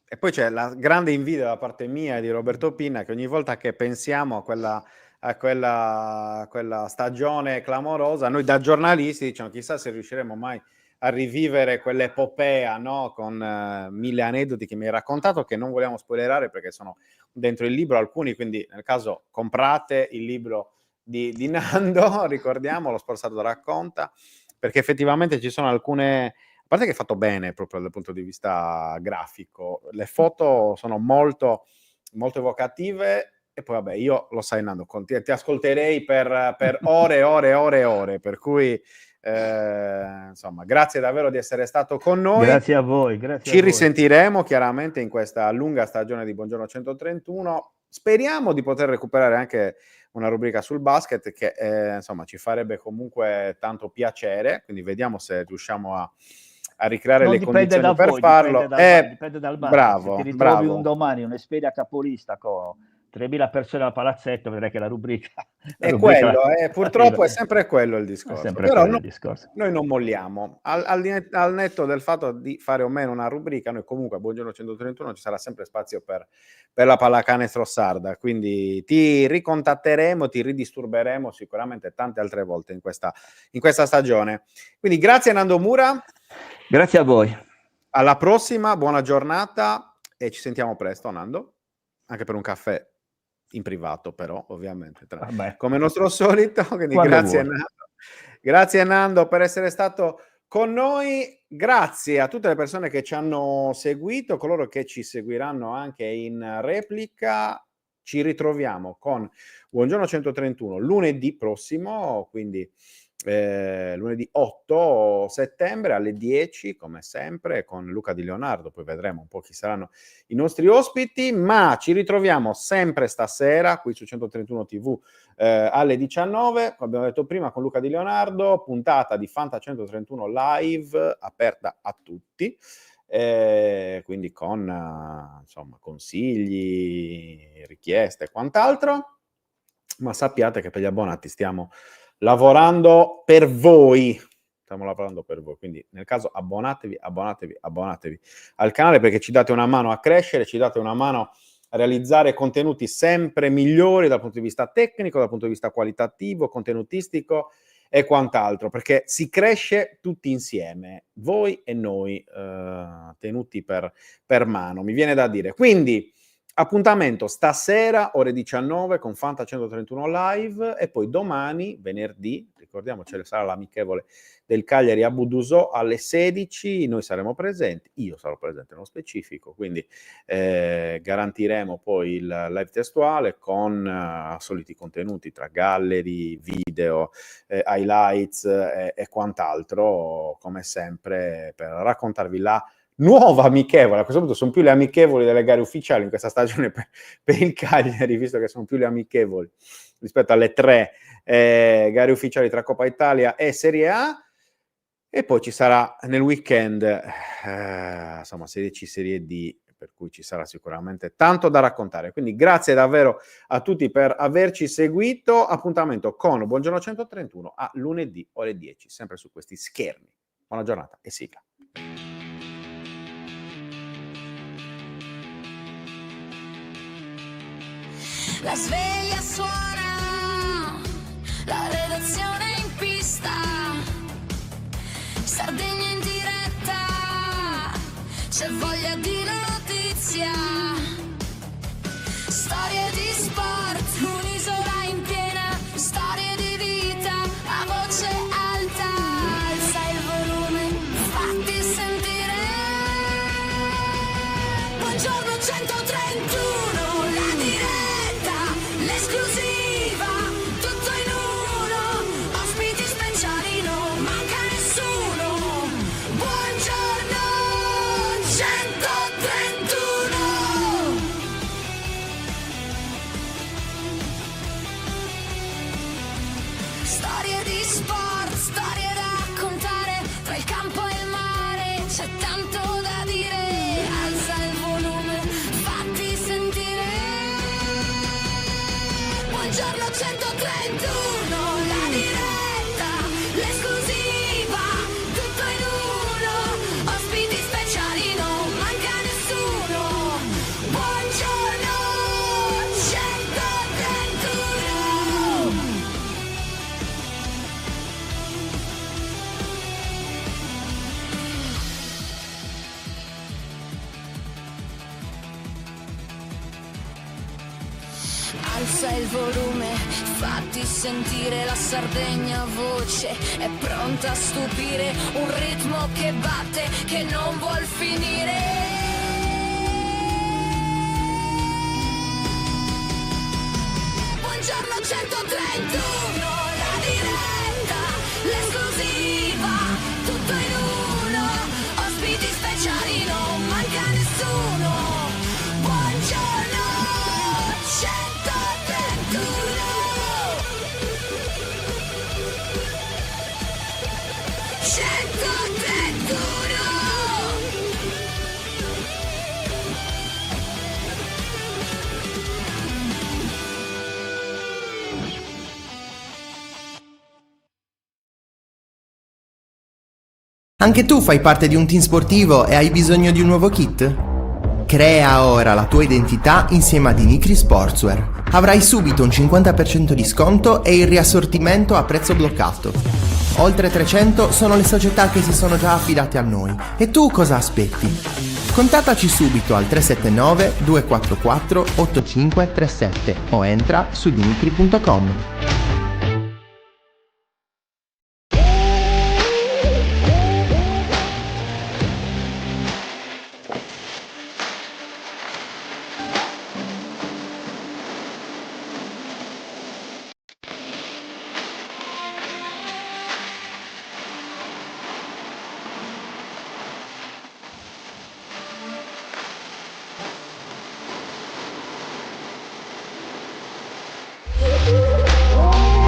E poi c'è la grande invidia da parte mia e di Roberto Pinna, che ogni volta che pensiamo a quella stagione clamorosa, noi da giornalisti diciamo chissà se riusciremo mai a rivivere quell'epopea, no? Con 1000 aneddoti che mi hai raccontato, che non vogliamo spoilerare perché sono dentro il libro alcuni, quindi nel caso comprate il libro di Nando, ricordiamo, lo Sportsardo racconta, perché effettivamente ci sono alcune, a parte che è fatto bene proprio dal punto di vista grafico, le foto sono molto, molto evocative. E poi vabbè, io lo sai Nando, ti ascolterei per ore e ore e ore e ore, per cui insomma, grazie davvero di essere stato con noi. Grazie a voi, grazie Ci a voi. risentiremo chiaramente in questa lunga stagione di Buongiorno 131. Speriamo di poter recuperare anche una rubrica sul basket che insomma ci farebbe comunque tanto piacere, quindi vediamo se riusciamo a ricreare Non le dipende condizioni da per voi, farlo. dipende dal basket. Bravo, Se ti ritrovi bravo. un domani un'Espedia capolista con 3.000 persone al palazzetto, vedrai che la rubrica È quello, purtroppo è sempre quello il È discorso. sempre Però quello il discorso. noi non molliamo. Al netto del fatto di fare o meno una rubrica, noi comunque a Buongiorno 131 ci sarà sempre spazio per la pallacanestro sarda, quindi ti ricontatteremo, ti ridisturberemo sicuramente tante altre volte in questa stagione. Quindi grazie Nando Mura. Grazie a voi. Alla prossima, buona giornata e ci sentiamo presto, Nando, anche per un caffè in privato, però ovviamente come nostro solito. Quindi grazie Nando per essere stato con noi, grazie a tutte le persone che ci hanno seguito, coloro che ci seguiranno anche in replica. Ci ritroviamo con Buongiorno 131 lunedì prossimo, quindi lunedì 8 settembre alle 10 come sempre con Luca Di Leonardo, poi vedremo un po' chi saranno i nostri ospiti, ma ci ritroviamo sempre stasera qui su 131 TV alle 19, come abbiamo detto prima, con Luca Di Leonardo, puntata di Fanta 131 live aperta a tutti, quindi con insomma consigli, richieste e quant'altro, ma sappiate che per gli abbonati stiamo lavorando per voi, quindi nel caso abbonatevi al canale, perché ci date una mano a crescere, ci date una mano a realizzare contenuti sempre migliori dal punto di vista tecnico, dal punto di vista qualitativo, contenutistico e quant'altro, perché si cresce tutti insieme, voi e noi, tenuti per mano, mi viene da dire. Quindi appuntamento stasera ore 19 con Fanta 131 live, e poi domani venerdì, ricordiamo, sarà l'amichevole del Cagliari a Budusò alle 16, noi saremo presenti, io sarò presente nello specifico, quindi garantiremo poi il live testuale con soliti contenuti tra gallery, video, highlights e quant'altro, come sempre, per raccontarvi la nuova amichevole. A questo punto sono più le amichevoli delle gare ufficiali in questa stagione per il Cagliari, visto che sono più le amichevoli rispetto alle 3 gare ufficiali tra Coppa Italia e Serie A. E poi ci sarà nel weekend insomma Serie C, Serie D, per cui ci sarà sicuramente tanto da raccontare. Quindi grazie davvero a tutti per averci seguito. Appuntamento con Buongiorno 131 a lunedì ore 10, sempre su questi schermi. Buona giornata e sigla. La sveglia suona, la redazione in pista, Sardegna in diretta, c'è voglia di notizia, storie di sport, un'isola in piena Buongiorno 131, la diretta, l'esclusiva, tutto in uno, ospiti speciali, non manca nessuno. Buongiorno 131. Alza il volume, fatti sentire la Sardegna voce, è pronta a stupire, un ritmo che batte, che non vuol finire. Buongiorno 131, la diretta, l'esclusiva, tutto in uno, ospiti speciali, non manca nessuno. Buongiorno 131. 131. Anche tu fai parte di un team sportivo e hai bisogno di un nuovo kit? Crea ora la tua identità insieme a Dinicri Sportswear. Avrai subito un 50% di sconto e il riassortimento a prezzo bloccato. Oltre 300 sono le società che si sono già affidate a noi. E tu cosa aspetti? Contattaci subito al 379 244 8537 o entra su dinicri.com.